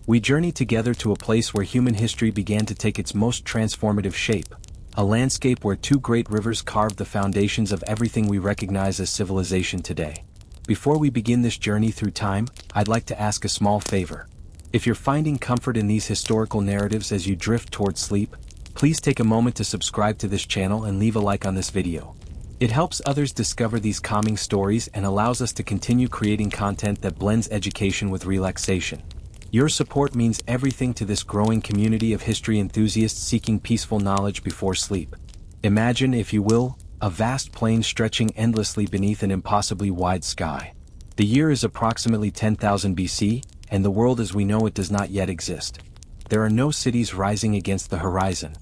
We journey together to a place where human history began to take its most transformative shape, a landscape where two great rivers carved the foundations of everything we recognize as civilization today. Before we begin this journey through time, I'd like to ask a small favor. If you're finding comfort in these historical narratives as you drift towards sleep, please take a moment to subscribe to this channel and leave a like on this video. It helps others discover these calming stories and allows us to continue creating content that blends education with relaxation. Your support means everything to this growing community of history enthusiasts seeking peaceful knowledge before sleep. Imagine, if you will, a vast plain stretching endlessly beneath an impossibly wide sky. The year is approximately 10,000 BC, and the world as we know it does not yet exist. There are no cities rising against the horizon.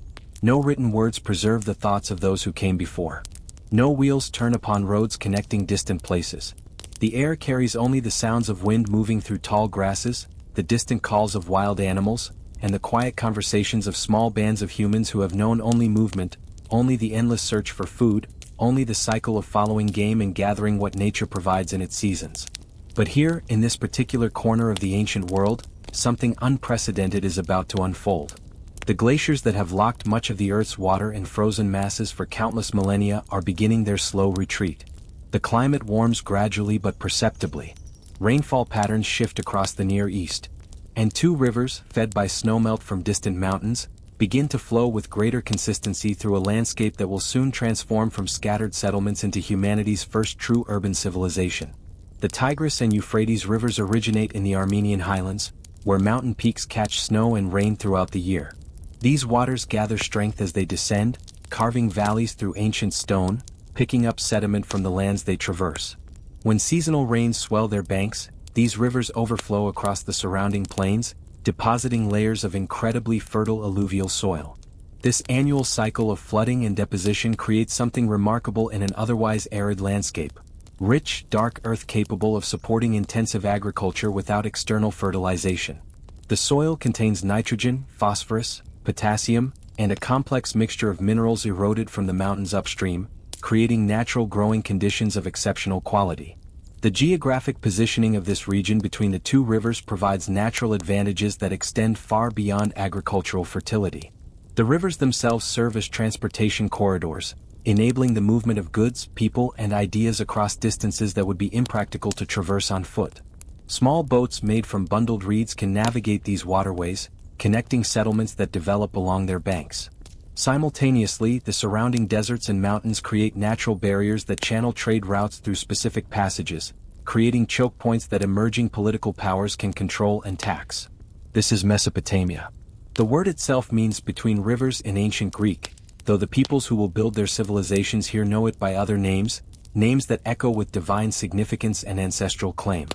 No written words preserve the thoughts of those who came before. No wheels turn upon roads connecting distant places. The air carries only the sounds of wind moving through tall grasses, the distant calls of wild animals, and the quiet conversations of small bands of humans who have known only movement, only the endless search for food, only the cycle of following game and gathering what nature provides in its seasons. But here, in this particular corner of the ancient world, something unprecedented is about to unfold. The glaciers that have locked much of the Earth's water in frozen masses for countless millennia are beginning their slow retreat. The climate warms gradually but perceptibly. Rainfall patterns shift across the Near East, and two rivers, fed by snowmelt from distant mountains, begin to flow with greater consistency through a landscape that will soon transform from scattered settlements into humanity's first true urban civilization. The Tigris and Euphrates rivers originate in the Armenian highlands, where mountain peaks catch snow and rain throughout the year. These waters gather strength as they descend, carving valleys through ancient stone, picking up sediment from the lands they traverse. When seasonal rains swell their banks, these rivers overflow across the surrounding plains, depositing layers of incredibly fertile alluvial soil. This annual cycle of flooding and deposition creates something remarkable in an otherwise arid landscape: rich, dark earth capable of supporting intensive agriculture without external fertilization. The soil contains nitrogen, phosphorus, potassium, and a complex mixture of minerals eroded from the mountains upstream, creating natural growing conditions of exceptional quality. The geographic positioning of this region between the two rivers provides natural advantages that extend far beyond agricultural fertility. The rivers themselves serve as transportation corridors, enabling the movement of goods, people, and ideas across distances that would be impractical to traverse on foot. Small boats made from bundled reeds can navigate these waterways, connecting settlements that develop along their banks. Simultaneously, the surrounding deserts and mountains create natural barriers that channel trade routes through specific passages, creating choke points that emerging political powers can control and tax. This is Mesopotamia. The word itself means between rivers in ancient Greek, though the peoples who will build their civilizations here know it by other names, names that echo with divine significance and ancestral claim.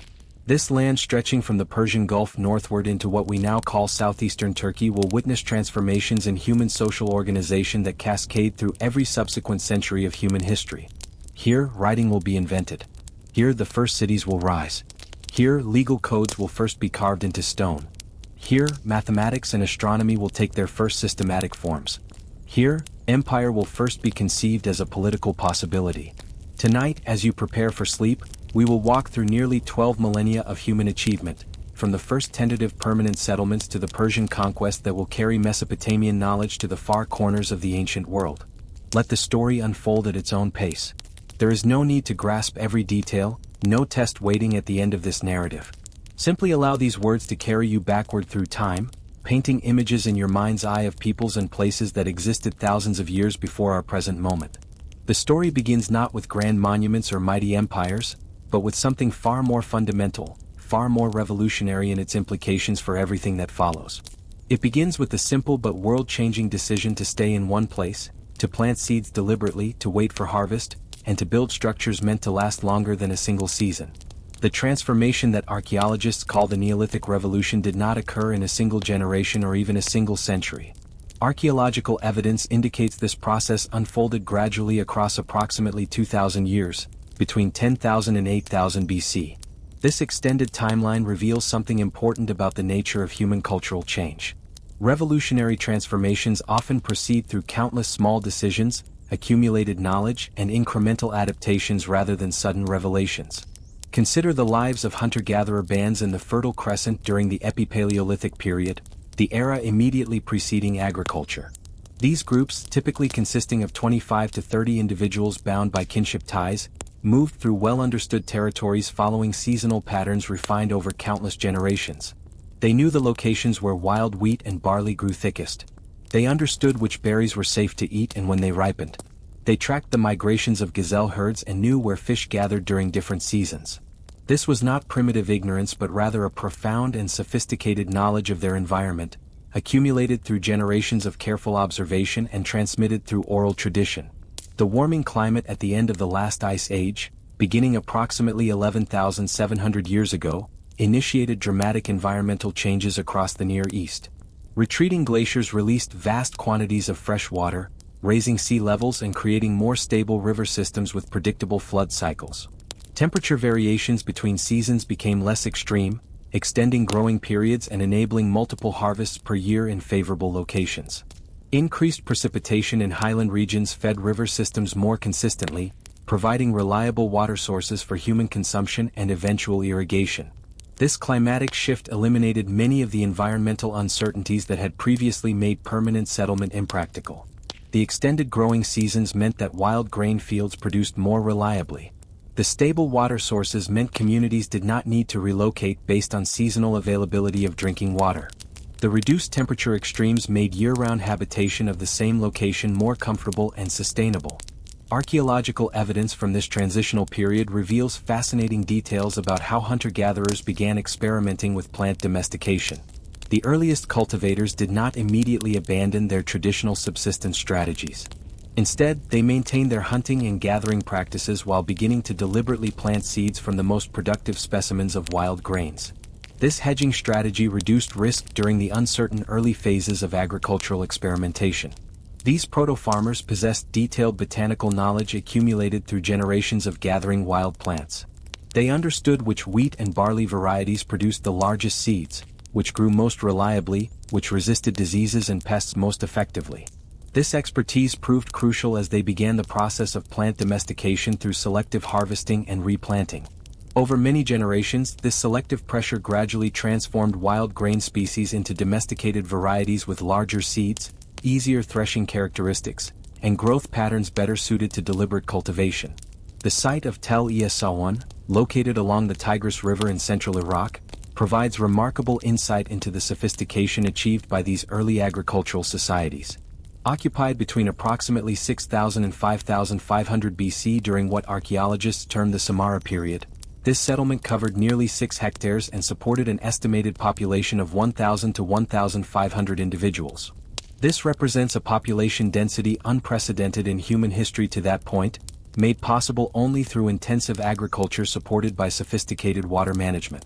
This land stretching from the Persian Gulf northward into what we now call southeastern Turkey will witness transformations in human social organization that cascade through every subsequent century of human history. Here, writing will be invented. Here, the first cities will rise. Here, legal codes will first be carved into stone. Here, mathematics and astronomy will take their first systematic forms. Here, empire will first be conceived as a political possibility. Tonight, as you prepare for sleep, we will walk through nearly 12 millennia of human achievement, from the first tentative permanent settlements to the Persian conquest that will carry Mesopotamian knowledge to the far corners of the ancient world. Let the story unfold at its own pace. There is no need to grasp every detail, no test waiting at the end of this narrative. Simply allow these words to carry you backward through time, painting images in your mind's eye of peoples and places that existed thousands of years before our present moment. The story begins not with grand monuments or mighty empires, but with something far more fundamental, far more revolutionary in its implications for everything that follows. It begins with the simple but world-changing decision to stay in one place, to plant seeds deliberately, to wait for harvest, and to build structures meant to last longer than a single season. The transformation that archaeologists call the Neolithic Revolution did not occur in a single generation or even a single century. Archaeological evidence indicates this process unfolded gradually across approximately 2,000 years, between 10,000 and 8,000 BC. This extended timeline reveals something important about the nature of human cultural change. Revolutionary transformations often proceed through countless small decisions, accumulated knowledge, and incremental adaptations rather than sudden revelations. Consider the lives of hunter-gatherer bands in the Fertile Crescent during the Epipaleolithic period, the era immediately preceding agriculture. These groups, typically consisting of 25 to 30 individuals bound by kinship ties, moved through well-understood territories following seasonal patterns refined over countless generations. They knew the locations where wild wheat and barley grew thickest. They understood which berries were safe to eat and when they ripened. They tracked the migrations of gazelle herds and knew where fish gathered during different seasons. This was not primitive ignorance but rather a profound and sophisticated knowledge of their environment, accumulated through generations of careful observation and transmitted through oral tradition. The warming climate at the end of the last ice age, beginning approximately 11,700 years ago, initiated dramatic environmental changes across the Near East. Retreating glaciers released vast quantities of fresh water, raising sea levels and creating more stable river systems with predictable flood cycles. Temperature variations between seasons became less extreme, extending growing periods and enabling multiple harvests per year in favorable locations. Increased precipitation in highland regions fed river systems more consistently, providing reliable water sources for human consumption and eventual irrigation. This climatic shift eliminated many of the environmental uncertainties that had previously made permanent settlement impractical. The extended growing seasons meant that wild grain fields produced more reliably. The stable water sources meant communities did not need to relocate based on seasonal availability of drinking water. The reduced temperature extremes made year-round habitation of the same location more comfortable and sustainable. Archaeological evidence from this transitional period reveals fascinating details about how hunter-gatherers began experimenting with plant domestication. The earliest cultivators did not immediately abandon their traditional subsistence strategies. Instead, they maintained their hunting and gathering practices while beginning to deliberately plant seeds from the most productive specimens of wild grains. This hedging strategy reduced risk during the uncertain early phases of agricultural experimentation. These proto-farmers possessed detailed botanical knowledge accumulated through generations of gathering wild plants. They understood which wheat and barley varieties produced the largest seeds, which grew most reliably, which resisted diseases and pests most effectively. This expertise proved crucial as they began the process of plant domestication through selective harvesting and replanting. Over many generations, this selective pressure gradually transformed wild grain species into domesticated varieties with larger seeds, easier threshing characteristics, and growth patterns better suited to deliberate cultivation. The site of Tel Sawan, located along the Tigris River in central Iraq, provides remarkable insight into the sophistication achieved by these early agricultural societies. Occupied between approximately 6,000 and 5,500 BC during what archaeologists term the Samara period, this settlement covered nearly 6 hectares and supported an estimated population of 1,000 to 1,500 individuals. This represents a population density unprecedented in human history to that point, made possible only through intensive agriculture supported by sophisticated water management.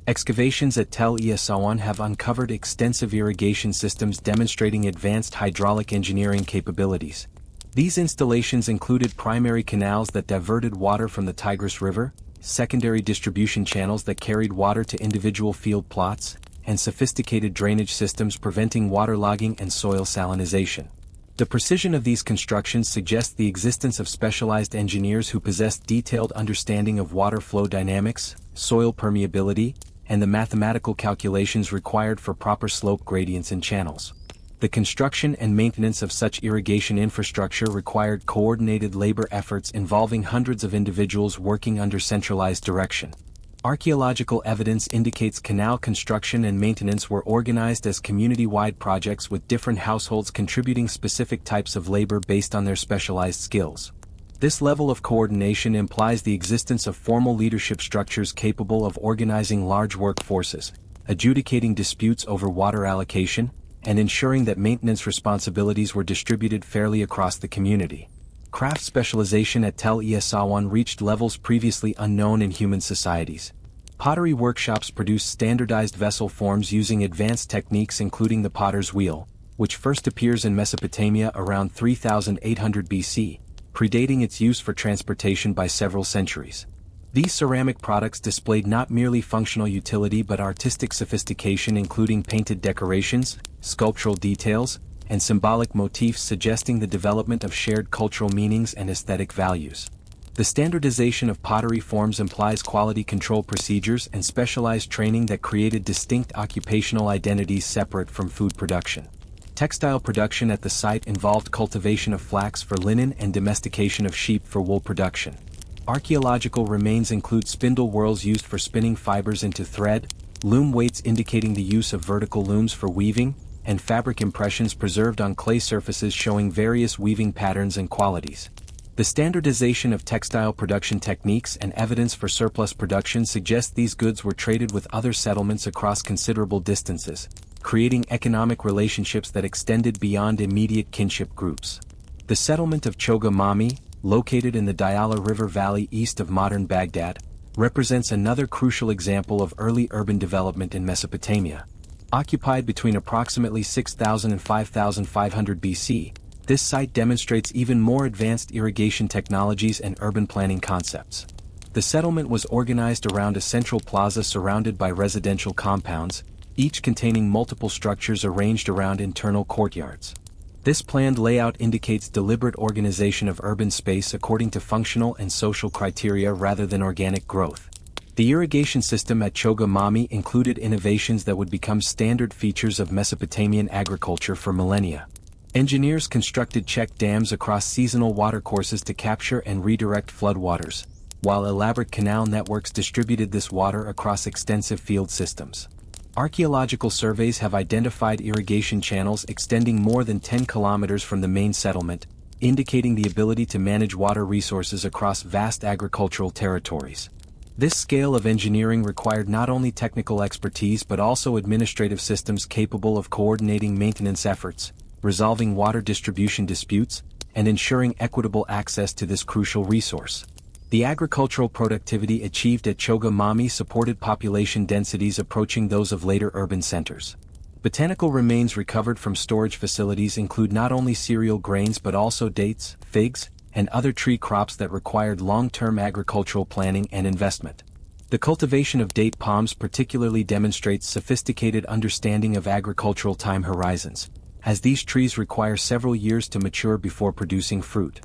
Excavations at Tel Sawan have uncovered extensive irrigation systems demonstrating advanced hydraulic engineering capabilities. These installations included primary canals that diverted water from the Tigris River, secondary distribution channels that carried water to individual field plots, and sophisticated drainage systems preventing waterlogging and soil salinization. The precision of these constructions suggests the existence of specialized engineers who possessed detailed understanding of water flow dynamics, soil permeability, and the mathematical calculations required for proper slope gradients and channels. The construction and maintenance of such irrigation infrastructure required coordinated labor efforts involving hundreds of individuals working under centralized direction. Archaeological evidence indicates canal construction and maintenance were organized as community-wide projects with different households contributing specific types of labor based on their specialized skills. This level of coordination implies the existence of formal leadership structures capable of organizing large workforces, adjudicating disputes over water allocation, and ensuring that maintenance responsibilities were distributed fairly across the community. Craft specialization at Tel Sawan reached levels previously unknown in human societies. Pottery workshops produced standardized vessel forms using advanced techniques including the potter's wheel, which first appears in Mesopotamia around 3800 BC, predating its use for transportation by several centuries. These ceramic products displayed not merely functional utility but artistic sophistication, including painted decorations, sculptural details, and symbolic motifs suggesting the development of shared cultural meanings and aesthetic values. The standardization of pottery forms implies quality control procedures and specialized training that created distinct occupational identities separate from food production. Textile production at the site involved cultivation of flax for linen and domestication of sheep for wool production. Archaeological remains include spindle whorls used for spinning fibers into thread, loom weights indicating the use of vertical looms for weaving, and fabric impressions preserved on clay surfaces showing various weaving patterns and qualities. The standardization of textile production techniques and evidence for surplus production suggest these goods were traded with other settlements across considerable distances, creating economic relationships that extended beyond immediate kinship groups. The settlement of Chogamami, located in the Diyala River Valley east of modern Baghdad, represents another crucial example of early urban development in Mesopotamia. Occupied between approximately 6000 and 5500 BC, this site demonstrates even more advanced irrigation technologies and urban planning concepts. The settlement was organized around a central plaza surrounded by residential compounds, each containing multiple structures arranged around internal courtyards. This planned layout indicates deliberate organization of urban space according to functional and social criteria rather than organic growth. The irrigation system at Chogamami included innovations that would become standard features of Mesopotamian agriculture for millennia. Engineers constructed check dams across seasonal watercourses to capture and redirect floodwaters, while elaborate canal networks distributed this water across extensive field systems. Archaeological surveys have identified irrigation channels extending more than 10 kilometers from the main settlement, indicating the ability to manage water resources across vast agricultural territories. This scale of engineering required not only technical expertise but also administrative systems capable of coordinating maintenance efforts, resolving water distribution disputes, and ensuring equitable access to this crucial resource. The agricultural productivity achieved at Chogamami supported population densities approaching those of later urban centers. Botanical remains recovered from storage facilities include not only cereal grains but also dates, figs, and other tree crops that required long-term agricultural planning and investment. The cultivation of date palms particularly demonstrates sophisticated understanding of agricultural time horizons, as these trees require several years to mature before producing fruit.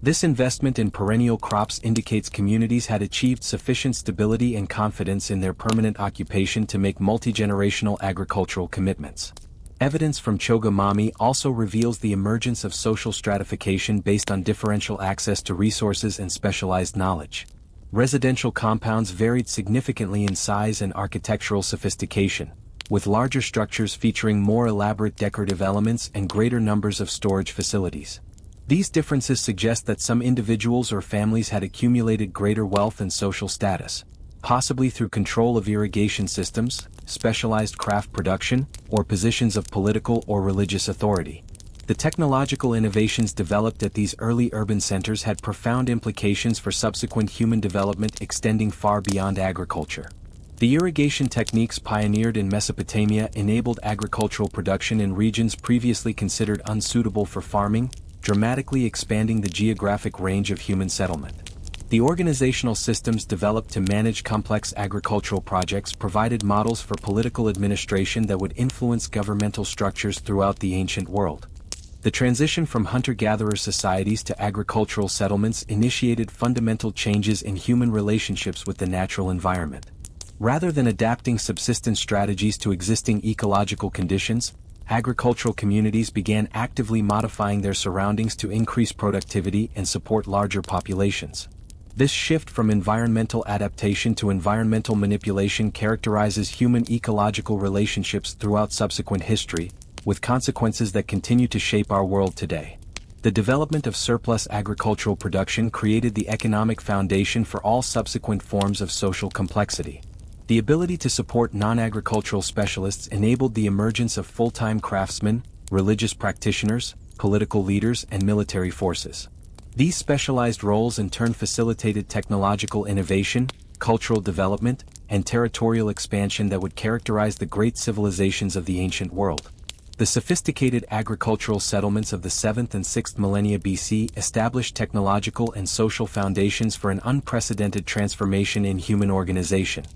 This investment in perennial crops indicates communities had achieved sufficient stability and confidence in their permanent occupation to make multi-generational agricultural commitments. Evidence from Chogamami also reveals the emergence of social stratification based on differential access to resources and specialized knowledge. Residential compounds varied significantly in size and architectural sophistication, with larger structures featuring more elaborate decorative elements and greater numbers of storage facilities. These differences suggest that some individuals or families had accumulated greater wealth and social status, possibly through control of irrigation systems, specialized craft production, or positions of political or religious authority. The technological innovations developed at these early urban centers had profound implications for subsequent human development extending far beyond agriculture. The irrigation techniques pioneered in Mesopotamia enabled agricultural production in regions previously considered unsuitable for farming, dramatically expanding the geographic range of human settlement. The organizational systems developed to manage complex agricultural projects provided models for political administration that would influence governmental structures throughout the ancient world. The transition from hunter-gatherer societies to agricultural settlements initiated fundamental changes in human relationships with the natural environment. Rather than adapting subsistence strategies to existing ecological conditions, agricultural communities began actively modifying their surroundings to increase productivity and support larger populations. This shift from environmental adaptation to environmental manipulation characterizes human ecological relationships throughout subsequent history, with consequences that continue to shape our world today. The development of surplus agricultural production created the economic foundation for all subsequent forms of social complexity. The ability to support non-agricultural specialists enabled the emergence of full-time craftsmen, religious practitioners, political leaders, and military forces. These specialized roles in turn facilitated technological innovation, cultural development, and territorial expansion that would characterize the great civilizations of the ancient world. The sophisticated agricultural settlements of the 7th and 6th millennia BC established technological and social foundations for an unprecedented transformation in human organization.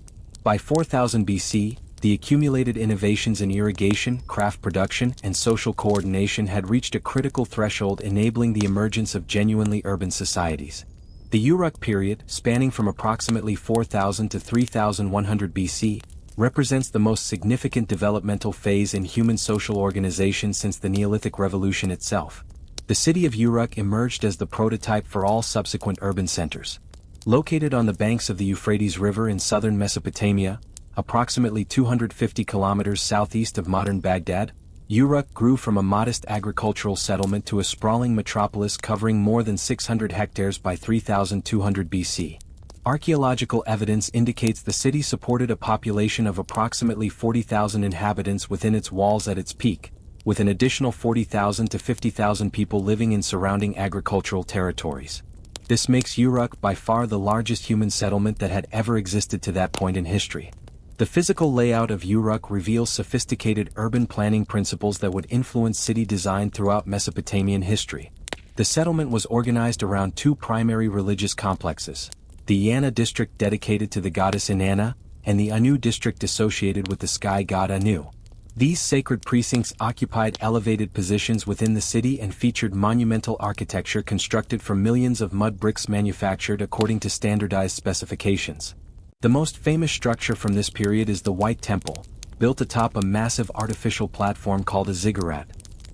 By 4000 BC, the accumulated innovations in irrigation, craft production, and social coordination had reached a critical threshold enabling the emergence of genuinely urban societies. The Uruk period, spanning from approximately 4000 to 3100 BC, represents the most significant developmental phase in human social organization since the Neolithic Revolution itself. The city of Uruk emerged as the prototype for all subsequent urban centers. Located on the banks of the Euphrates River in southern Mesopotamia, approximately 250 kilometers southeast of modern Baghdad, Uruk grew from a modest agricultural settlement to a sprawling metropolis covering more than 600 hectares by 3200 BC. Archaeological evidence indicates the city supported a population of approximately 40,000 inhabitants within its walls at its peak, with an additional 40,000 to 50,000 people living in surrounding agricultural territories. This makes Uruk by far the largest human settlement that had ever existed to that point in history. The physical layout of Uruk reveals sophisticated urban planning principles that would influence city design throughout Mesopotamian history. The settlement was organized around two primary religious complexes: the Inanna district dedicated to the goddess Inanna, and the Anu district associated with the sky god Anu. These sacred precincts occupied elevated positions within the city and featured monumental architecture constructed from millions of mud bricks manufactured according to standardized specifications. The most famous structure from this period is the White Temple, built atop a massive artificial platform called a ziggurat.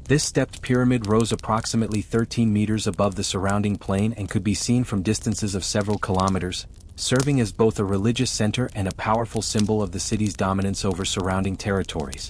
This stepped pyramid rose approximately 13 meters above the surrounding plain and could be seen from distances of several kilometers, serving as both a religious center and a powerful symbol of the city's dominance over surrounding territories.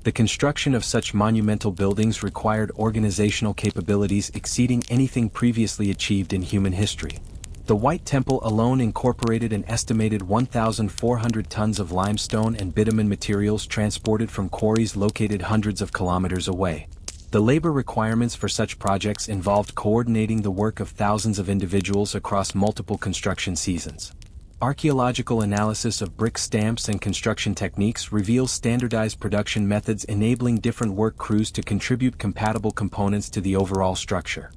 The construction of such monumental buildings required organizational capabilities exceeding anything previously achieved in human history. The White Temple alone incorporated an estimated 1,400 tons of limestone and bitumen materials transported from quarries located hundreds of kilometers away. The labor requirements for such projects involved coordinating the work of thousands of individuals across multiple construction seasons. Archaeological analysis of brick stamps and construction techniques reveals standardized production methods enabling different work crews to contribute compatible components to the overall structure.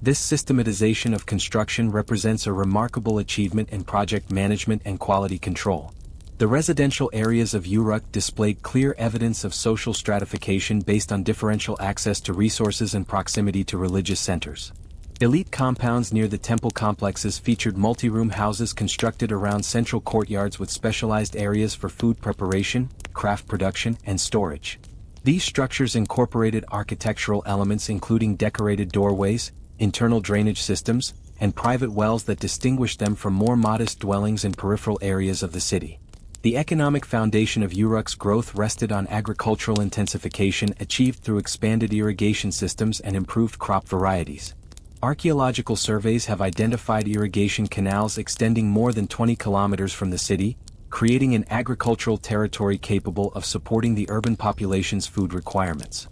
This systematization of construction represents a remarkable achievement in project management and quality control. The residential areas of Uruk displayed clear evidence of social stratification based on differential access to resources and proximity to religious centers. Elite compounds near the temple complexes featured multi-room houses constructed around central courtyards with specialized areas for food preparation, craft production, and storage. These structures incorporated architectural elements including decorated doorways, internal drainage systems, and private wells that distinguished them from more modest dwellings in peripheral areas of the city. The economic foundation of Uruk's growth rested on agricultural intensification achieved through expanded irrigation systems and improved crop varieties. Archaeological surveys have identified irrigation canals extending more than 20 kilometers from the city, creating an agricultural territory capable of supporting the urban population's food requirements.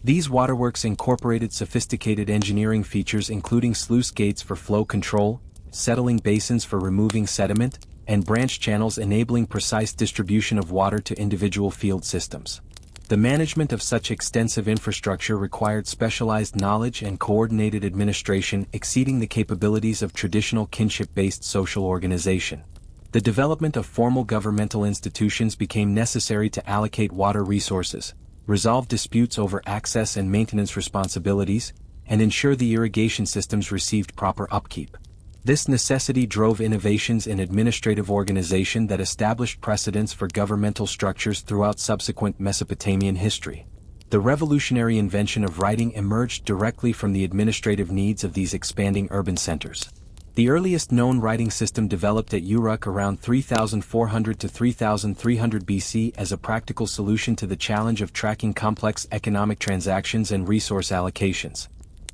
These waterworks incorporated sophisticated engineering features including sluice gates for flow control, settling basins for removing sediment, and branch channels enabling precise distribution of water to individual field systems. The management of such extensive infrastructure required specialized knowledge and coordinated administration exceeding the capabilities of traditional kinship-based social organization. The development of formal governmental institutions became necessary to allocate water resources, resolve disputes over access and maintenance responsibilities, and ensure the irrigation systems received proper upkeep. This necessity drove innovations in administrative organization that established precedents for governmental structures throughout subsequent Mesopotamian history. The revolutionary invention of writing emerged directly from the administrative needs of these expanding urban centers. The earliest known writing system developed at Uruk around 3400 to 3300 BC as a practical solution to the challenge of tracking complex economic transactions and resource allocations.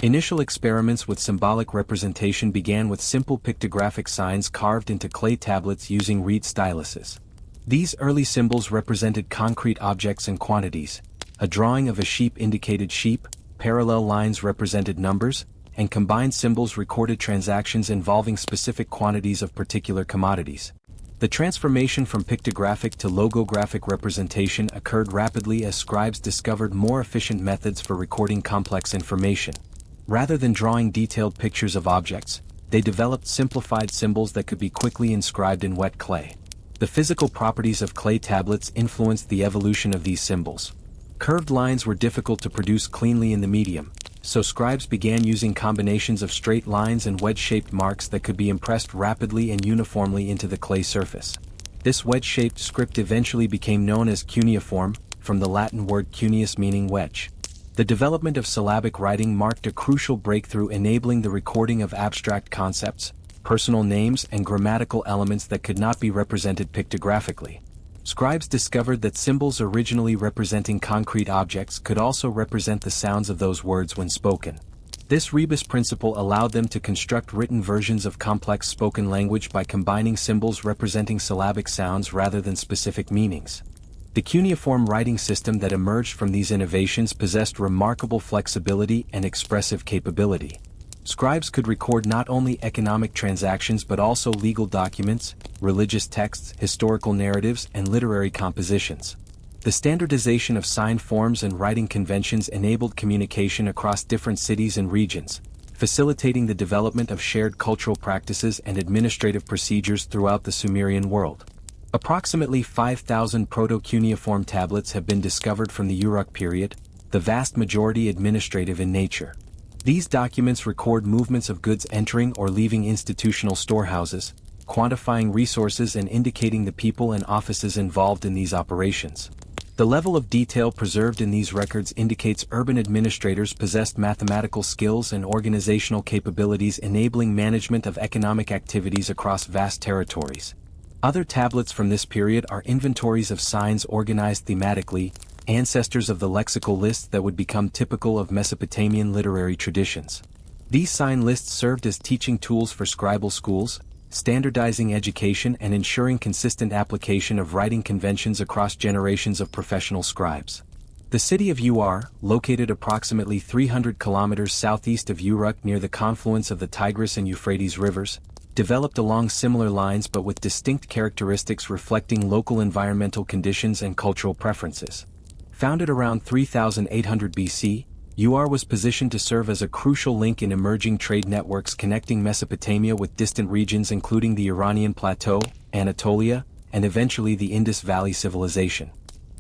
Initial experiments with symbolic representation began with simple pictographic signs carved into clay tablets using reed styluses. These early symbols represented concrete objects and quantities. A drawing of a sheep indicated sheep, parallel lines represented numbers, and combined symbols recorded transactions involving specific quantities of particular commodities. The transformation from pictographic to logographic representation occurred rapidly as scribes discovered more efficient methods for recording complex information. Rather than drawing detailed pictures of objects, they developed simplified symbols that could be quickly inscribed in wet clay. The physical properties of clay tablets influenced the evolution of these symbols. Curved lines were difficult to produce cleanly in the medium, so scribes began using combinations of straight lines and wedge-shaped marks that could be impressed rapidly and uniformly into the clay surface. This wedge-shaped script eventually became known as cuneiform, from the Latin word cuneus meaning wedge. The development of syllabic writing marked a crucial breakthrough, enabling the recording of abstract concepts, personal names, and grammatical elements that could not be represented pictographically. Scribes discovered that symbols originally representing concrete objects could also represent the sounds of those words when spoken. This rebus principle allowed them to construct written versions of complex spoken language by combining symbols representing syllabic sounds rather than specific meanings. The cuneiform writing system that emerged from these innovations possessed remarkable flexibility and expressive capability. Scribes could record not only economic transactions but also legal documents, religious texts, historical narratives, and literary compositions. The standardization of sign forms and writing conventions enabled communication across different cities and regions, facilitating the development of shared cultural practices and administrative procedures throughout the Sumerian world. Approximately 5,000 proto-cuneiform tablets have been discovered from the Uruk period, the vast majority administrative in nature. These documents record movements of goods entering or leaving institutional storehouses, quantifying resources and indicating the people and offices involved in these operations. The level of detail preserved in these records indicates urban administrators possessed mathematical skills and organizational capabilities, enabling management of economic activities across vast territories. Other tablets from this period are inventories of signs organized thematically, ancestors of the lexical lists that would become typical of Mesopotamian literary traditions. These sign lists served as teaching tools for scribal schools, standardizing education and ensuring consistent application of writing conventions across generations of professional scribes. The city of Ur, located approximately 300 kilometers southeast of Uruk near the confluence of the Tigris and Euphrates rivers, developed along similar lines but with distinct characteristics reflecting local environmental conditions and cultural preferences. Founded around 3800 BC, Ur was positioned to serve as a crucial link in emerging trade networks connecting Mesopotamia with distant regions including the Iranian Plateau, Anatolia, and eventually the Indus Valley civilization.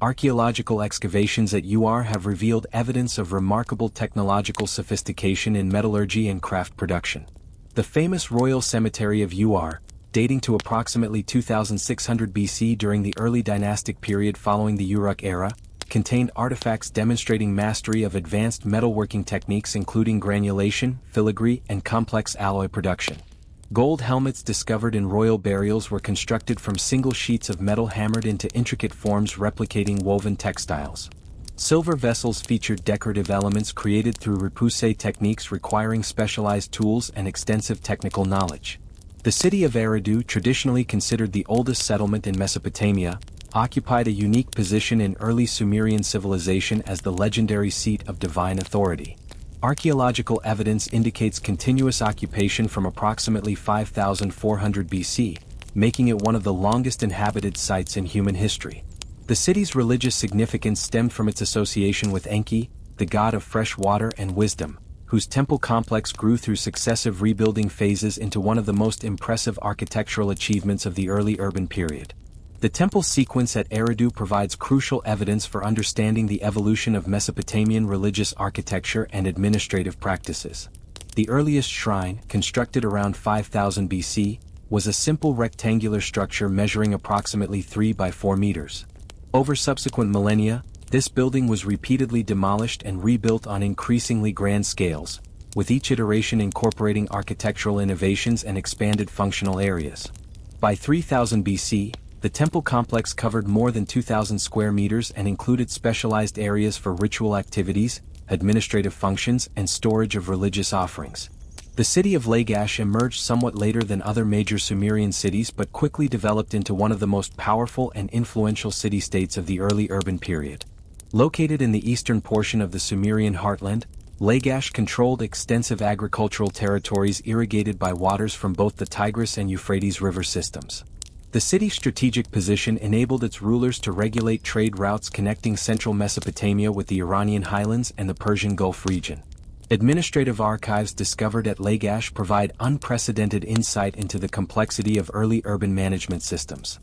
Archaeological excavations at Ur have revealed evidence of remarkable technological sophistication in metallurgy and craft production. The famous Royal Cemetery of Ur, dating to approximately 2600 BC during the early dynastic period following the Uruk era, contained artifacts demonstrating mastery of advanced metalworking techniques including granulation, filigree, and complex alloy production. Gold helmets discovered in royal burials were constructed from single sheets of metal hammered into intricate forms replicating woven textiles. Silver vessels featured decorative elements created through repoussé techniques requiring specialized tools and extensive technical knowledge. The city of Eridu, traditionally considered the oldest settlement in Mesopotamia, occupied a unique position in early Sumerian civilization as the legendary seat of divine authority. Archaeological evidence indicates continuous occupation from approximately 5400 BC, making it one of the longest inhabited sites in human history. The city's religious significance stemmed from its association with Enki, the god of fresh water and wisdom, whose temple complex grew through successive rebuilding phases into one of the most impressive architectural achievements of the early urban period. The temple sequence at Eridu provides crucial evidence for understanding the evolution of Mesopotamian religious architecture and administrative practices. The earliest shrine, constructed around 5000 BC, was a simple rectangular structure measuring approximately 3 by 4 meters. Over subsequent millennia, this building was repeatedly demolished and rebuilt on increasingly grand scales, with each iteration incorporating architectural innovations and expanded functional areas. By 3000 BC, the temple complex covered more than 2,000 square meters and included specialized areas for ritual activities, administrative functions, and storage of religious offerings. The city of Lagash emerged somewhat later than other major Sumerian cities but quickly developed into one of the most powerful and influential city-states of the early urban period. Located in the eastern portion of the Sumerian heartland, Lagash controlled extensive agricultural territories irrigated by waters from both the Tigris and Euphrates river systems. The city's strategic position enabled its rulers to regulate trade routes connecting central Mesopotamia with the Iranian highlands and the Persian Gulf region. Administrative archives discovered at Lagash provide unprecedented insight into the complexity of early urban management systems.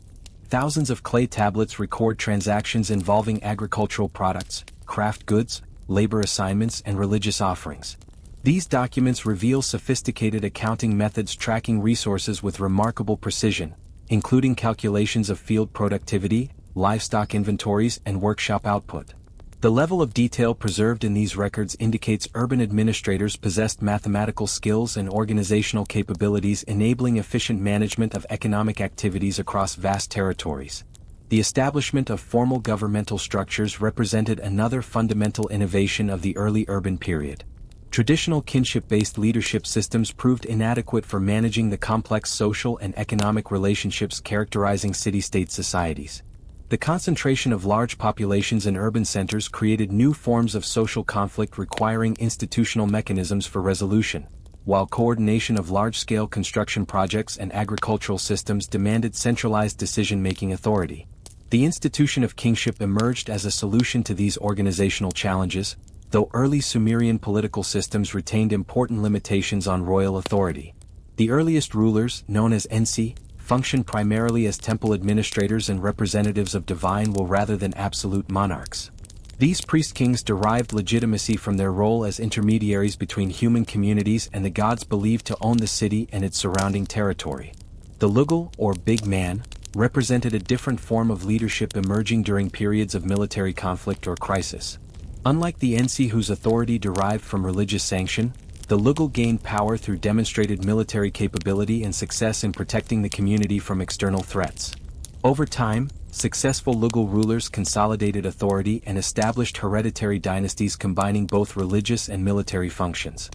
Thousands of clay tablets record transactions involving agricultural products, craft goods, labor assignments and religious offerings. These documents reveal sophisticated accounting methods tracking resources with remarkable precision, including calculations of field productivity, livestock inventories and workshop output. The level of detail preserved in these records indicates urban administrators possessed mathematical skills and organizational capabilities enabling efficient management of economic activities across vast territories. The establishment of formal governmental structures represented another fundamental innovation of the early urban period. Traditional kinship-based leadership systems proved inadequate for managing the complex social and economic relationships characterizing city-state societies. The concentration of large populations in urban centers created new forms of social conflict requiring institutional mechanisms for resolution, while coordination of large-scale construction projects and agricultural systems demanded centralized decision-making authority. The institution of kingship emerged as a solution to these organizational challenges, though early Sumerian political systems retained important limitations on royal authority. The earliest rulers, known as Ensi, functioned primarily as temple administrators and representatives of divine will rather than absolute monarchs. These priest-kings derived legitimacy from their role as intermediaries between human communities and the gods believed to own the city and its surrounding territory. The Lugul, or big man, represented a different form of leadership emerging during periods of military conflict or crisis. Unlike the Ensi whose authority derived from religious sanction, the Lugul gained power through demonstrated military capability and success in protecting the community from external threats. Over time, successful Lugul rulers consolidated authority and established hereditary dynasties combining both religious and military functions.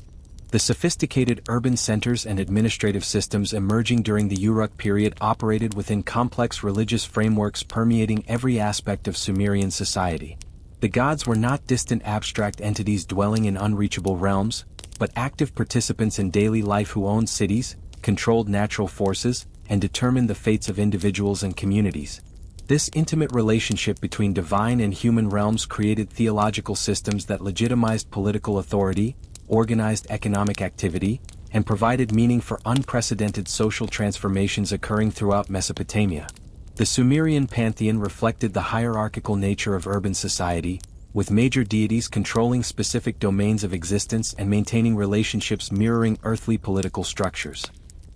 The sophisticated urban centers and administrative systems emerging during the Uruk period operated within complex religious frameworks permeating every aspect of Sumerian society. The gods were not distant abstract entities dwelling in unreachable realms, but active participants in daily life who owned cities, controlled natural forces, and determined the fates of individuals and communities. This intimate relationship between divine and human realms created theological systems that legitimized political authority, organized economic activity, and provided meaning for unprecedented social transformations occurring throughout Mesopotamia. The Sumerian pantheon reflected the hierarchical nature of urban society, with major deities controlling specific domains of existence and maintaining relationships mirroring earthly political structures.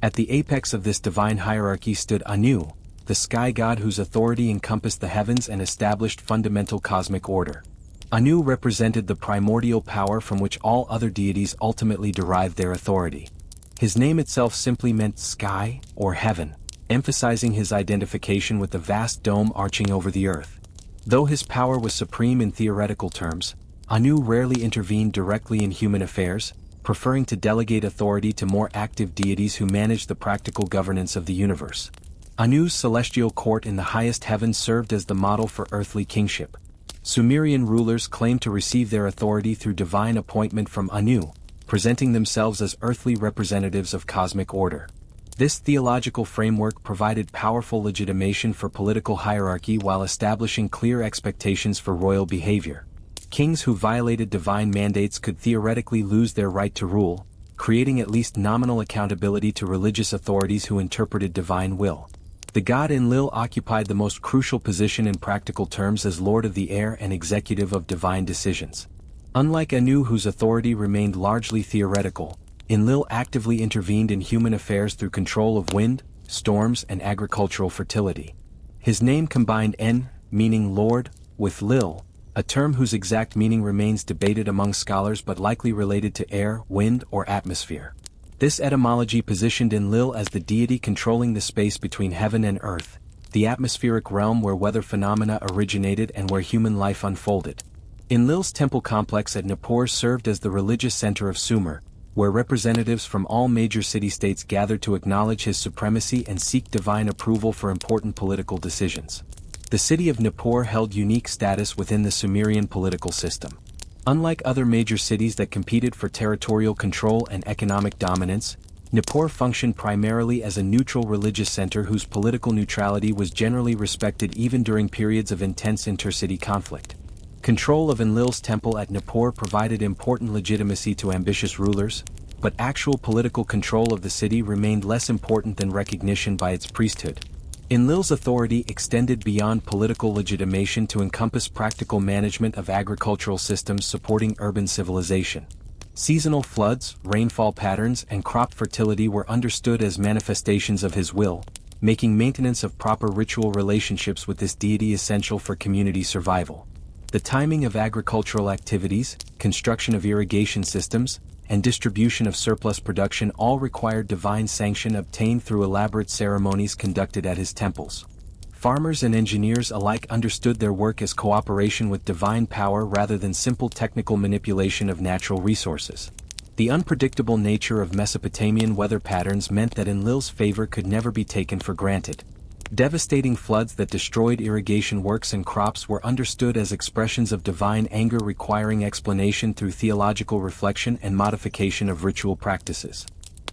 At the apex of this divine hierarchy stood Anu, the sky god whose authority encompassed the heavens and established fundamental cosmic order. Anu represented the primordial power from which all other deities ultimately derived their authority. His name itself simply meant sky or heaven, emphasizing his identification with the vast dome arching over the earth. Though his power was supreme in theoretical terms, Anu rarely intervened directly in human affairs, preferring to delegate authority to more active deities who managed the practical governance of the universe. Anu's celestial court in the highest heavens served as the model for earthly kingship. Sumerian rulers claimed to receive their authority through divine appointment from Anu, presenting themselves as earthly representatives of cosmic order. This theological framework provided powerful legitimation for political hierarchy while establishing clear expectations for royal behavior. Kings who violated divine mandates could theoretically lose their right to rule, creating at least nominal accountability to religious authorities who interpreted divine will. The god Enlil occupied the most crucial position in practical terms as lord of the air and executive of divine decisions. Unlike Anu whose authority remained largely theoretical, Enlil actively intervened in human affairs through control of wind, storms and agricultural fertility. His name combined En, meaning Lord, with Lil, a term whose exact meaning remains debated among scholars but likely related to air, wind or atmosphere. This etymology positioned Enlil as the deity controlling the space between heaven and earth, the atmospheric realm where weather phenomena originated and where human life unfolded. Enlil's temple complex at Nippur served as the religious center of Sumer, where representatives from all major city-states gathered to acknowledge his supremacy and seek divine approval for important political decisions. The city of Nippur held unique status within the Sumerian political system. Unlike other major cities that competed for territorial control and economic dominance, Nippur functioned primarily as a neutral religious center whose political neutrality was generally respected even during periods of intense intercity conflict. Control of Enlil's temple at Nippur provided important legitimacy to ambitious rulers, but actual political control of the city remained less important than recognition by its priesthood. Enlil's authority extended beyond political legitimation to encompass practical management of agricultural systems supporting urban civilization. Seasonal floods, rainfall patterns, and crop fertility were understood as manifestations of his will, making maintenance of proper ritual relationships with this deity essential for community survival. The timing of agricultural activities, construction of irrigation systems, and distribution of surplus production all required divine sanction obtained through elaborate ceremonies conducted at his temples. Farmers and engineers alike understood their work as cooperation with divine power rather than simple technical manipulation of natural resources. The unpredictable nature of Mesopotamian weather patterns meant that Enlil's favor could never be taken for granted. Devastating floods that destroyed irrigation works and crops were understood as expressions of divine anger requiring explanation through theological reflection and modification of ritual practices.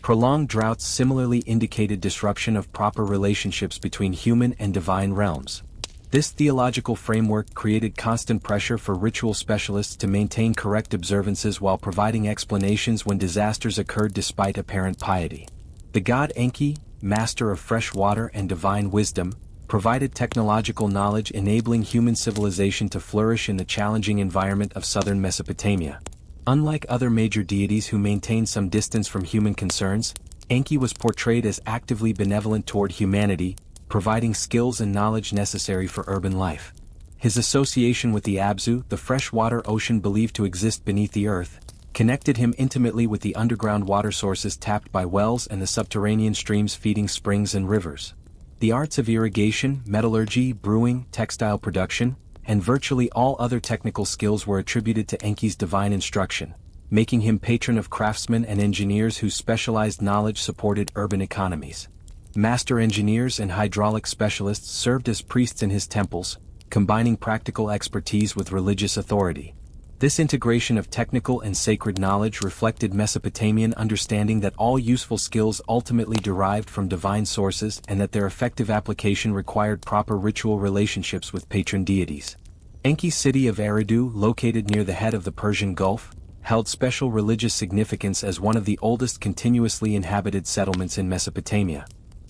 Prolonged droughts similarly indicated disruption of proper relationships between human and divine realms. This theological framework created constant pressure for ritual specialists to maintain correct observances while providing explanations when disasters occurred despite apparent piety. The god Enki, master of fresh water and divine wisdom, provided technological knowledge enabling human civilization to flourish in the challenging environment of southern Mesopotamia. Unlike other major deities who maintained some distance from human concerns, Enki was portrayed as actively benevolent toward humanity, providing skills and knowledge necessary for urban life. His association with the Abzu, the freshwater ocean believed to exist beneath the earth, connected him intimately with the underground water sources tapped by wells and the subterranean streams feeding springs and rivers. The arts of irrigation, metallurgy, brewing, textile production, and virtually all other technical skills were attributed to Enki's divine instruction, making him patron of craftsmen and engineers whose specialized knowledge supported urban economies. Master engineers and hydraulic specialists served as priests in his temples, combining practical expertise with religious authority. This integration of technical and sacred knowledge reflected Mesopotamian understanding that all useful skills ultimately derived from divine sources and that their effective application required proper ritual relationships with patron deities. Enki's city of Eridu, located near the head of the Persian Gulf, held special religious significance as one of the oldest continuously inhabited settlements in Mesopotamia.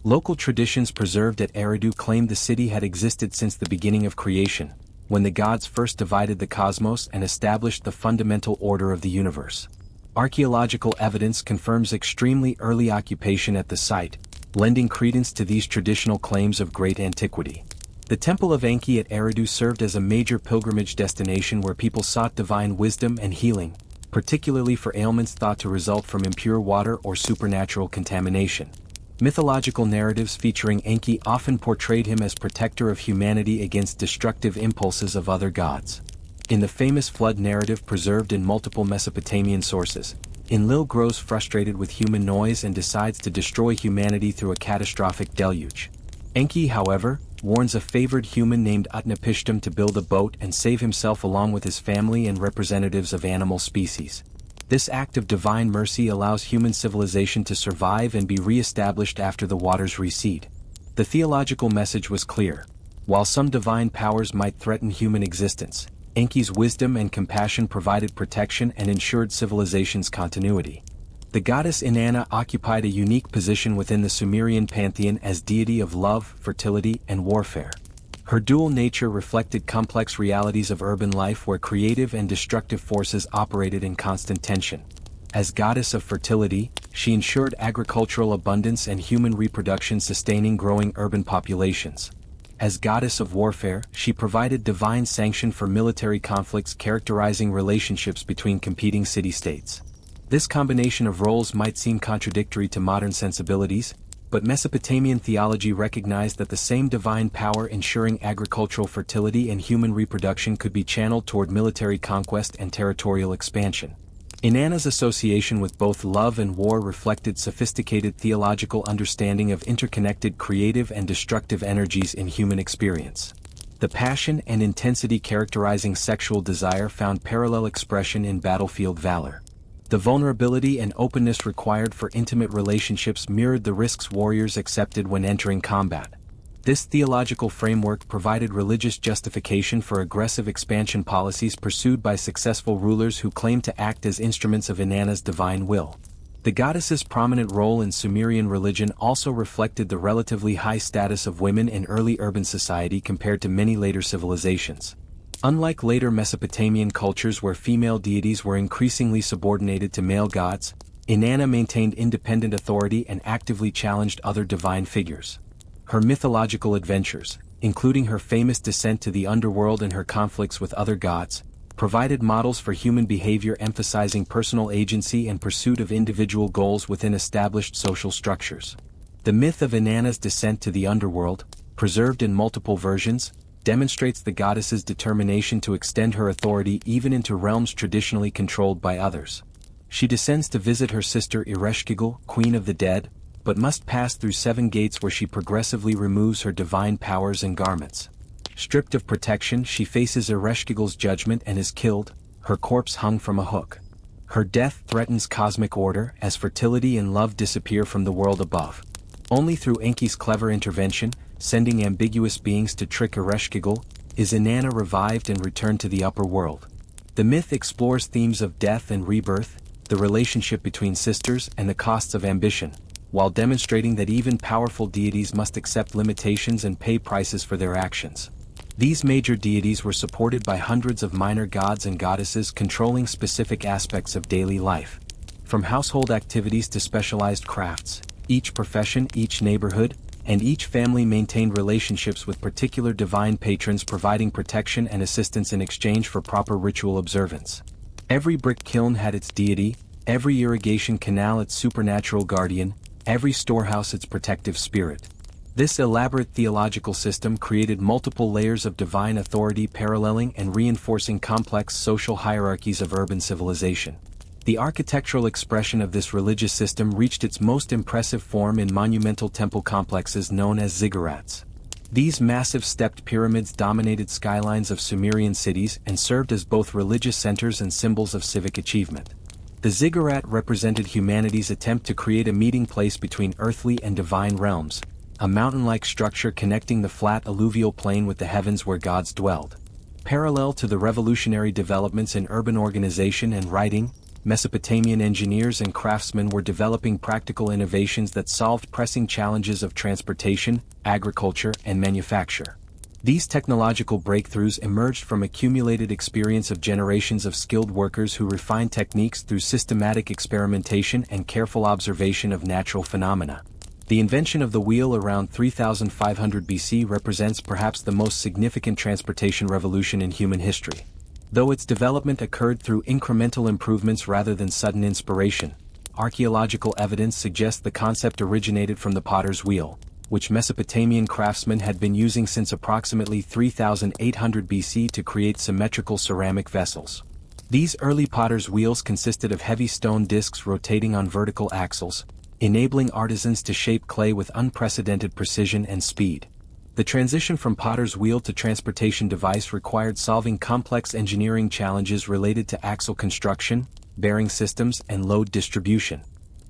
Local traditions preserved at Eridu claimed the city had existed since the beginning of creation, when the gods first divided the cosmos and established the fundamental order of the universe. Archaeological evidence confirms extremely early occupation at the site, lending credence to these traditional claims of great antiquity. The Temple of Enki at Eridu served as a major pilgrimage destination where people sought divine wisdom and healing, particularly for ailments thought to result from impure water or supernatural contamination. Mythological narratives featuring Enki often portrayed him as protector of humanity against destructive impulses of other gods. In the famous flood narrative preserved in multiple Mesopotamian sources, Enlil grows frustrated with human noise and decides to destroy humanity through a catastrophic deluge. Enki, however, warns a favored human named Utnapishtim to build a boat and save himself along with his family and representatives of animal species. This act of divine mercy allows human civilization to survive and be re-established after the waters recede. The theological message was clear. While some divine powers might threaten human existence, Enki's wisdom and compassion provided protection and ensured civilization's continuity. The goddess Inanna occupied a unique position within the Sumerian pantheon as deity of love, fertility, and warfare. Her dual nature reflected complex realities of urban life where creative and destructive forces operated in constant tension. As goddess of fertility, she ensured agricultural abundance and human reproduction sustaining growing urban populations. As goddess of warfare, she provided divine sanction for military conflicts characterizing relationships between competing city-states. This combination of roles might seem contradictory to modern sensibilities, but Mesopotamian theology recognized that the same divine power ensuring agricultural fertility and human reproduction could be channeled toward military conquest and territorial expansion. Inanna's association with both love and war reflected sophisticated theological understanding of interconnected creative and destructive energies in human experience. The passion and intensity characterizing sexual desire found parallel expression in battlefield valor. The vulnerability and openness required for intimate relationships mirrored the risks warriors accepted when entering combat. This theological framework provided religious justification for aggressive expansion policies pursued by successful rulers who claimed to act as instruments of Inanna's divine will. The The goddess's prominent role in Sumerian religion also reflected the relatively high status of women in early urban society compared to many later civilizations. Unlike later Mesopotamian cultures where female deities were increasingly subordinated to male gods, Inanna maintained independent authority and actively challenged other divine figures. Her mythological adventures, including her famous descent to the underworld and her conflicts with other gods, provided models for human behavior emphasizing personal agency and pursuit of individual goals within established social structures. The myth of Inanna's descent to the underworld, preserved in multiple versions, demonstrates the goddess's determination to extend her authority even into realms traditionally controlled by others. She descends to visit her sister Ereshkigal, Queen of the Dead, but must pass through 7 gates where she progressively removes her divine powers and garments. Stripped of protection, she faces Ereshkigal's judgment and is killed, her corpse hung from a hook. Her death threatens cosmic order as fertility and love disappear from the world above. Only through Enki's clever intervention, sending ambiguous beings to trick Ereshkigal, is Inanna revived and returned to the upper world. The myth explores themes of death and rebirth, the relationship between sisters and the costs of ambition, while demonstrating that even powerful deities must accept limitations and pay prices for their actions. These major deities were supported by hundreds of minor gods and goddesses controlling specific aspects of daily life. From household activities to specialized crafts, each profession, each neighborhood, and each family maintained relationships with particular divine patrons providing protection and assistance in exchange for proper ritual observance. Every brick kiln had its deity, every irrigation canal its supernatural guardian, every storehouse its protective spirit. This elaborate theological system created multiple layers of divine authority paralleling and reinforcing complex social hierarchies of urban civilization. The architectural expression of this religious system reached its most impressive form in monumental temple complexes known as ziggurats. These massive stepped pyramids dominated skylines of Sumerian cities and served as both religious centers and symbols of civic achievement. The ziggurat represented humanity's attempt to create a meeting place between earthly and divine realms, a mountain-like structure connecting the flat alluvial plain with the heavens where gods dwelled. Parallel to the revolutionary developments in urban organization and writing, Mesopotamian engineers and craftsmen were developing practical innovations that solved pressing challenges of transportation, agriculture, and manufacture. These technological breakthroughs emerged from accumulated experience of generations of skilled workers who refined techniques through systematic experimentation and careful observation of natural phenomena. The invention of the wheel around 3500 BC represents perhaps the most significant transportation revolution in human history. Though its development occurred through incremental improvements rather than sudden inspiration, archaeological evidence suggests the concept originated from the potter's wheel, which Mesopotamian craftsmen had been using since approximately 3800 BC to create symmetrical ceramic vessels. These early potter's wheels consisted of heavy stone discs rotating on vertical axles, enabling artisans to shape clay with unprecedented precision and speed. The transition from potter's wheel to transportation device required solving complex engineering challenges related to axle construction, bearing systems, and load distribution.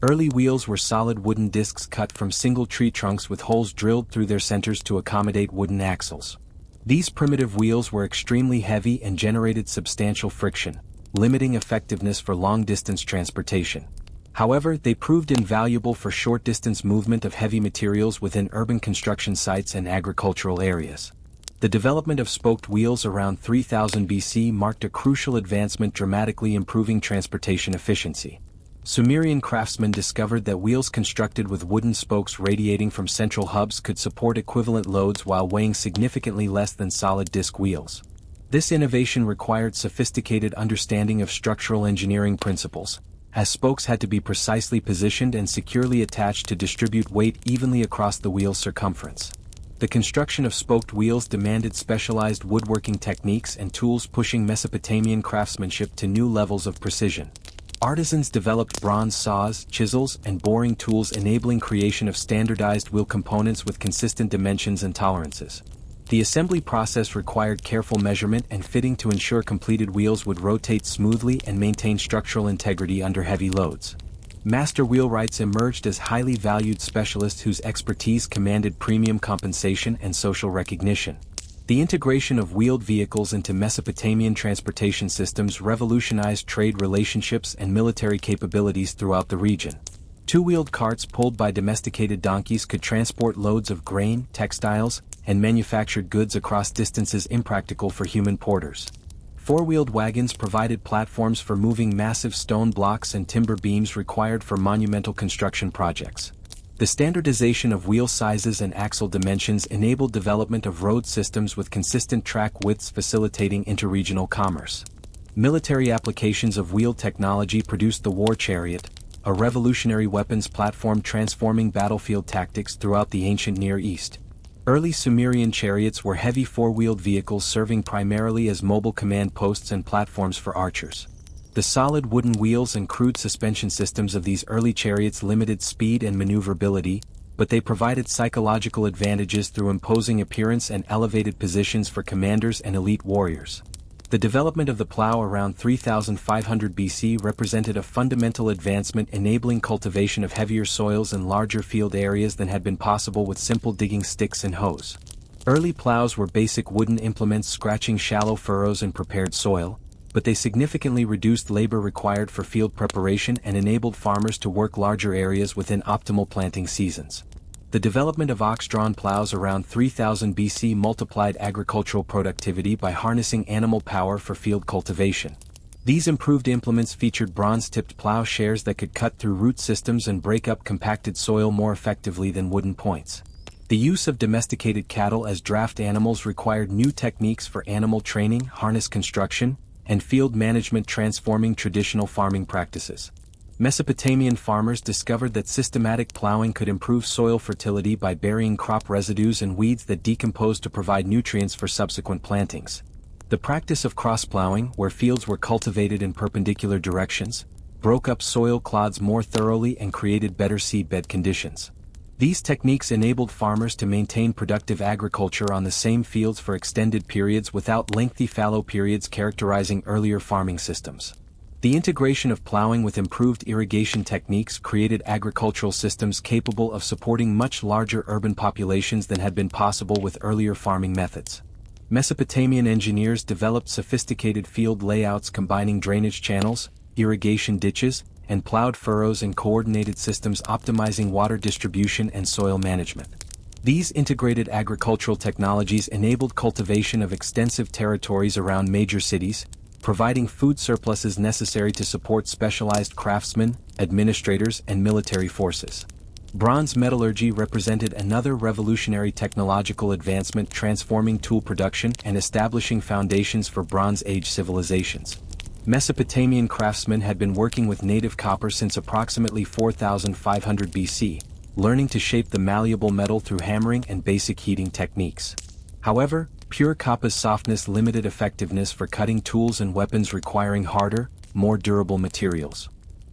Early wheels were solid wooden discs cut from single tree trunks with holes drilled through their centers to accommodate wooden axles. These primitive wheels were extremely heavy and generated substantial friction, limiting effectiveness for long-distance transportation. However, they proved invaluable for short-distance movement of heavy materials within urban construction sites and agricultural areas. The development of spoked wheels around 3000 BC marked a crucial advancement, dramatically improving transportation efficiency. Sumerian craftsmen discovered that wheels constructed with wooden spokes radiating from central hubs could support equivalent loads while weighing significantly less than solid disc wheels. This innovation required sophisticated understanding of structural engineering principles, as spokes had to be precisely positioned and securely attached to distribute weight evenly across the wheel's circumference. The construction of spoked wheels demanded specialized woodworking techniques and tools, pushing Mesopotamian craftsmanship to new levels of precision. Artisans developed bronze saws, chisels, and boring tools, enabling creation of standardized wheel components with consistent dimensions and tolerances. The assembly process required careful measurement and fitting to ensure completed wheels would rotate smoothly and maintain structural integrity under heavy loads. Master wheelwrights emerged as highly valued specialists whose expertise commanded premium compensation and social recognition. The integration of wheeled vehicles into Mesopotamian transportation systems revolutionized trade relationships and military capabilities throughout the region. Two-wheeled carts pulled by domesticated donkeys could transport loads of grain, textiles, and manufactured goods across distances impractical for human porters. Four-wheeled wagons provided platforms for moving massive stone blocks and timber beams required for monumental construction projects. The standardization of wheel sizes and axle dimensions enabled development of road systems with consistent track widths facilitating interregional commerce. Military applications of wheel technology produced the war chariot, a revolutionary weapons platform transforming battlefield tactics throughout the ancient Near East. Early Sumerian chariots were heavy four-wheeled vehicles serving primarily as mobile command posts and platforms for archers. The solid wooden wheels and crude suspension systems of these early chariots limited speed and maneuverability, but they provided psychological advantages through imposing appearance and elevated positions for commanders and elite warriors. The development of the plow around 3500 BC represented a fundamental advancement enabling cultivation of heavier soils and larger field areas than had been possible with simple digging sticks and hoes. Early plows were basic wooden implements scratching shallow furrows in prepared soil, but they significantly reduced labor required for field preparation and enabled farmers to work larger areas within optimal planting seasons. The development of ox-drawn plows around 3000 BC multiplied agricultural productivity by harnessing animal power for field cultivation. These improved implements featured bronze-tipped plowshares that could cut through root systems and break up compacted soil more effectively than wooden points. The use of domesticated cattle as draft animals required new techniques for animal training, harness construction, and field management transforming traditional farming practices. Mesopotamian farmers discovered that systematic plowing could improve soil fertility by burying crop residues and weeds that decomposed to provide nutrients for subsequent plantings. The practice of cross-plowing, where fields were cultivated in perpendicular directions, broke up soil clods more thoroughly and created better seedbed conditions. These techniques enabled farmers to maintain productive agriculture on the same fields for extended periods without lengthy fallow periods characterizing earlier farming systems. The integration of plowing with improved irrigation techniques created agricultural systems capable of supporting much larger urban populations than had been possible with earlier farming methods. Mesopotamian engineers developed sophisticated field layouts combining drainage channels, irrigation ditches, and plowed furrows in coordinated systems optimizing water distribution and soil management. These integrated agricultural technologies enabled cultivation of extensive territories around major cities, providing food surpluses necessary to support specialized craftsmen, administrators, and military forces. Bronze metallurgy represented another revolutionary technological advancement transforming tool production and establishing foundations for Bronze Age civilizations. Mesopotamian craftsmen had been working with native copper since approximately 4500 BC, learning to shape the malleable metal through hammering and basic heating techniques. However, pure copper's softness limited effectiveness for cutting tools and weapons requiring harder, more durable materials.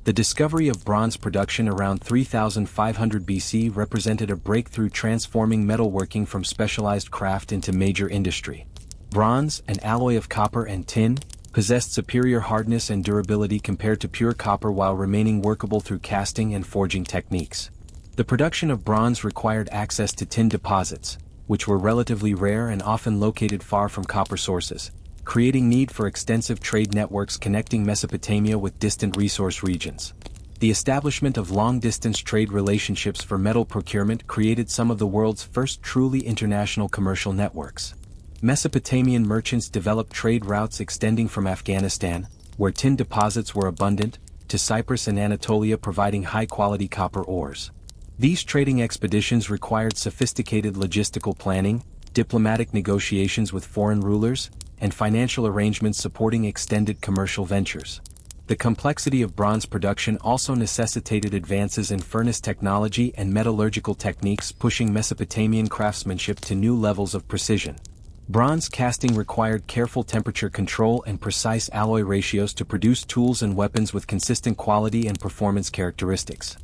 The discovery of bronze production around 3500 BC represented a breakthrough transforming metalworking from specialized craft into major industry. Bronze, an alloy of copper and tin, possessed superior hardness and durability compared to pure copper while remaining workable through casting and forging techniques. The production of bronze required access to tin deposits, which were relatively rare and often located far from copper sources, creating need for extensive trade networks connecting Mesopotamia with distant resource regions. The establishment of long-distance trade relationships for metal procurement created some of the world's first truly international commercial networks. Mesopotamian merchants developed trade routes extending from Afghanistan, where tin deposits were abundant, to Cyprus and Anatolia providing high-quality copper ores. These trading expeditions required sophisticated logistical planning, diplomatic negotiations with foreign rulers, and financial arrangements supporting extended commercial ventures. The complexity of bronze production also necessitated advances in furnace technology and metallurgical techniques, pushing Mesopotamian craftsmanship to new levels of precision. Bronze casting required careful temperature control and precise alloy ratios to produce tools and weapons with consistent quality and performance characteristics.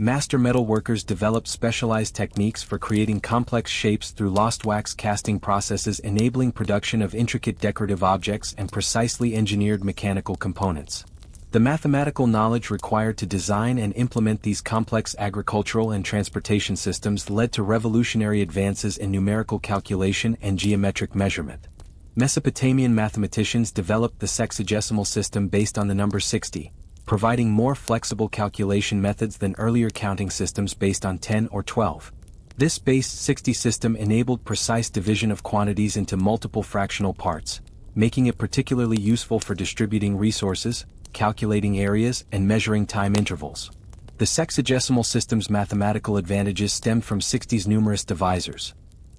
Master metal workers developed specialized techniques for creating complex shapes through lost wax casting processes, enabling production of intricate decorative objects and precisely engineered mechanical components. The mathematical knowledge required to design and implement these complex agricultural and transportation systems led to revolutionary advances in numerical calculation and geometric measurement. Mesopotamian mathematicians developed the sexagesimal system based on the number 60, providing more flexible calculation methods than earlier counting systems based on 10 or 12. This base 60 system enabled precise division of quantities into multiple fractional parts, making it particularly useful for distributing resources, calculating areas, and measuring time intervals. The sexagesimal system's mathematical advantages stemmed from 60's numerous divisors.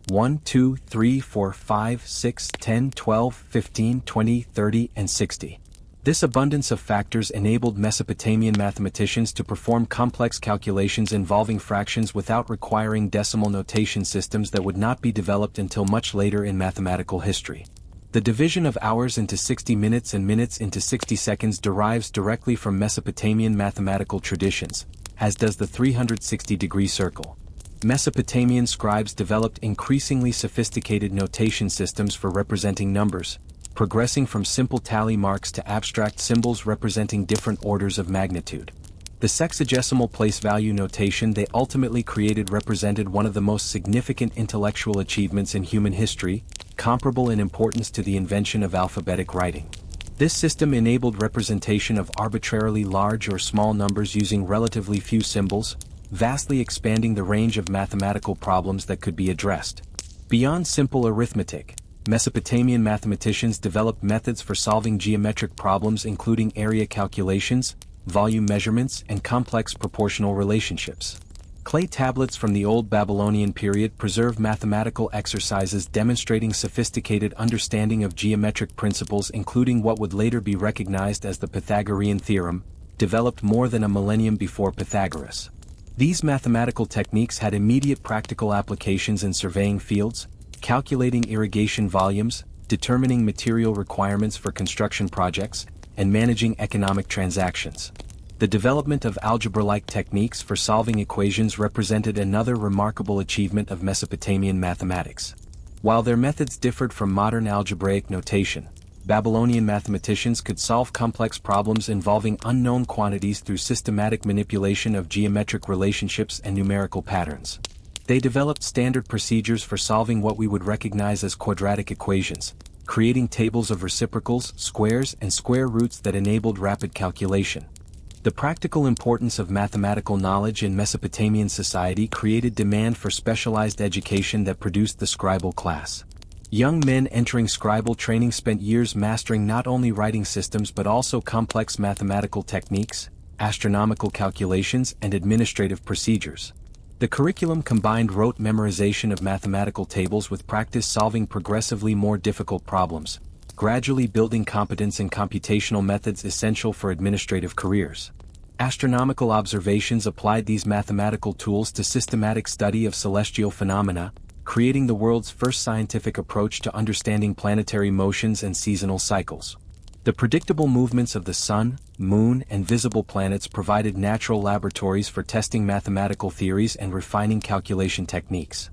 1, 2, 3, 4, 5, 6, 10, 12, 15, 20, 30, and 60. This abundance of factors enabled Mesopotamian mathematicians to perform complex calculations involving fractions without requiring decimal notation systems that would not be developed until much later in mathematical history. The division of hours into 60 minutes and minutes into 60 seconds derives directly from Mesopotamian mathematical traditions, as does the 360-degree circle. Mesopotamian scribes developed increasingly sophisticated notation systems for representing numbers, progressing from simple tally marks to abstract symbols representing different orders of magnitude. The sexagesimal place value notation they ultimately created represented one of the most significant intellectual achievements in human history, comparable in importance to the invention of alphabetic writing. This system enabled representation of arbitrarily large or small numbers using relatively few symbols, vastly expanding the range of mathematical problems that could be addressed. Beyond simple arithmetic, Mesopotamian mathematicians developed methods for solving geometric problems including area calculations, volume measurements, and complex proportional relationships. Clay tablets from the Old Babylonian period preserve mathematical exercises demonstrating sophisticated understanding of geometric principles including what would later be recognized as the Pythagorean theorem, developed more than a millennium before Pythagoras. These mathematical techniques had immediate practical applications in surveying fields, calculating irrigation volumes, determining material requirements for construction projects, and managing economic transactions. The development of algebra-like techniques for solving equations represented another remarkable achievement of Mesopotamian mathematics. While their methods differed from modern algebraic notation, Babylonian mathematicians could solve complex problems involving unknown quantities through systematic manipulation of geometric relationships and numerical patterns. They developed standard procedures for solving what we would recognize as quadratic equations, creating tables of reciprocals, squares, and square roots that enabled rapid calculation. The practical importance of mathematical knowledge in Mesopotamian society created demand for specialized education that produced the scribal class. Young men entering scribal training spent years mastering not only writing systems but also complex mathematical techniques, astronomical calculations, and administrative procedures. The curriculum combined rote memorization of mathematical tables with practice solving progressively more difficult problems, gradually building competence in computational methods essential for administrative careers. Astronomical observations applied these mathematical tools to systematic study of celestial phenomena, creating the world's first scientific approach to understanding planetary motions and seasonal cycles. The predictable movements of the sun, moon, and visible planets provided natural laboratories for testing mathematical theories and refining calculation techniques.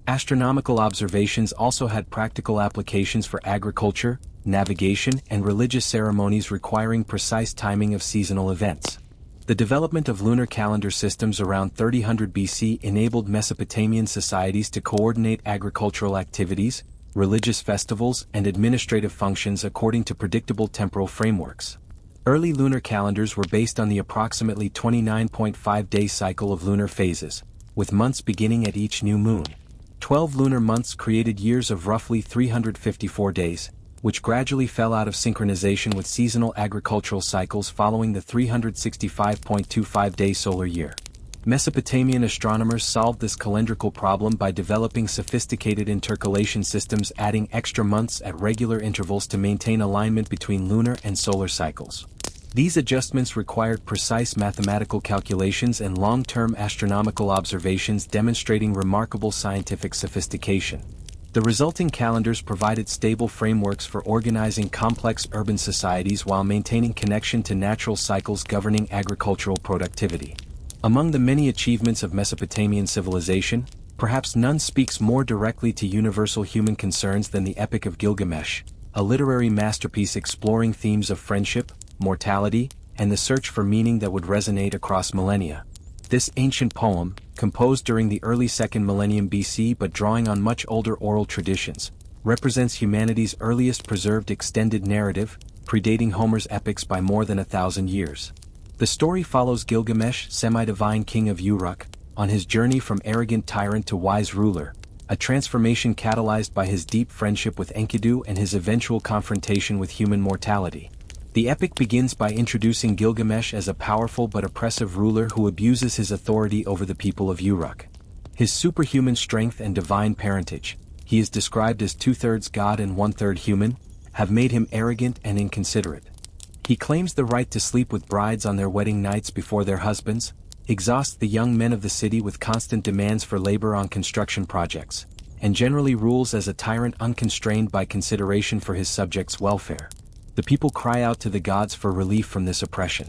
Astronomical observations also had practical applications for agriculture, navigation, and religious ceremonies requiring precise timing of seasonal events. The development of lunar calendar systems around 3000 BC enabled Mesopotamian societies to coordinate agricultural activities, religious festivals, and administrative functions according to predictable temporal frameworks. Early lunar calendars were based on the approximately 29.5-day cycle of lunar phases, with months beginning at each new moon. 12 lunar months created years of roughly 354 days, which gradually fell out of synchronization with seasonal agricultural cycles following the 365.25-day solar year. Mesopotamian astronomers solved this calendrical problem by developing sophisticated intercalation systems adding extra months at regular intervals to maintain alignment between lunar and solar cycles. These adjustments required precise mathematical calculations and long-term astronomical observations demonstrating remarkable scientific sophistication. The resulting calendars provided stable frameworks for organizing complex urban societies while maintaining connection to natural cycles governing agricultural productivity. Among the many achievements of Mesopotamian civilization, perhaps none speaks more directly to universal human concerns than the Epic of Gilgamesh, a literary masterpiece exploring themes of friendship, mortality, and the search for meaning that would resonate across millennia. This ancient poem, composed during the early 2nd millennium BC but drawing on much older oral traditions, represents humanity's earliest preserved extended narrative, predating Homer's epics by more than 1,000 years. The story follows Gilgamesh, semi-divine king of Uruk, on his journey from arrogant tyrant to wise ruler, a transformation catalyzed by his deep friendship with Enkidu and his eventual confrontation with human mortality. The epic begins by introducing Gilgamesh as a powerful but oppressive ruler who abuses his authority over the people of Uruk. His superhuman strength and divine parentage, he is described as 2/3 god and 1/3 human, have made him arrogant and inconsiderate. He claims the right to sleep with brides on their wedding nights before their husbands, exhausts the young men of the city with constant demands for labor on construction projects, and generally rules as a tyrant unconstrained by consideration for his subjects' welfare. The people cry out to the gods for relief from this oppression.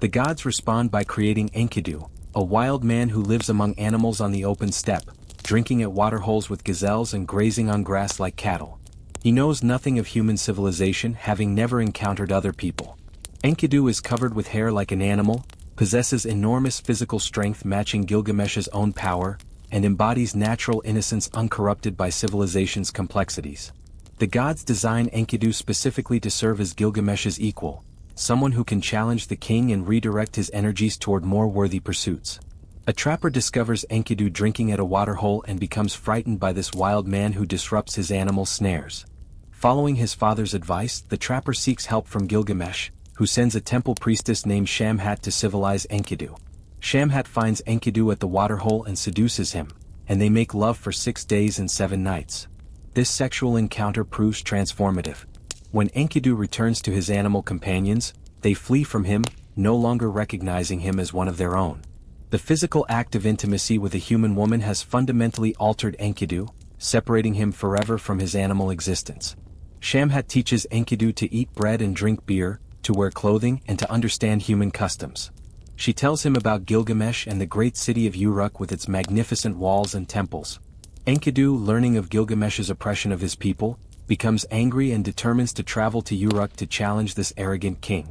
The gods respond by creating Enkidu, a wild man who lives among animals on the open steppe, drinking at waterholes with gazelles and grazing on grass like cattle. He knows nothing of human civilization, having never encountered other people. Enkidu is covered with hair like an animal, possesses enormous physical strength matching Gilgamesh's own power, and embodies natural innocence uncorrupted by civilization's complexities. The gods design Enkidu specifically to serve as Gilgamesh's equal, someone who can challenge the king and redirect his energies toward more worthy pursuits. A trapper discovers Enkidu drinking at a waterhole and becomes frightened by this wild man who disrupts his animal snares. Following his father's advice, the trapper seeks help from Gilgamesh, who sends a temple priestess named Shamhat to civilize Enkidu. Shamhat finds Enkidu at the waterhole and seduces him, and they make love for 6 days and 7 nights. This sexual encounter proves transformative. When Enkidu returns to his animal companions, they flee from him, no longer recognizing him as one of their own. The physical act of intimacy with a human woman has fundamentally altered Enkidu, separating him forever from his animal existence. Shamhat teaches Enkidu to eat bread and drink beer, to wear clothing and to understand human customs. She tells him about Gilgamesh and the great city of Uruk with its magnificent walls and temples. Enkidu, learning of Gilgamesh's oppression of his people, becomes angry and determines to travel to Uruk to challenge this arrogant king.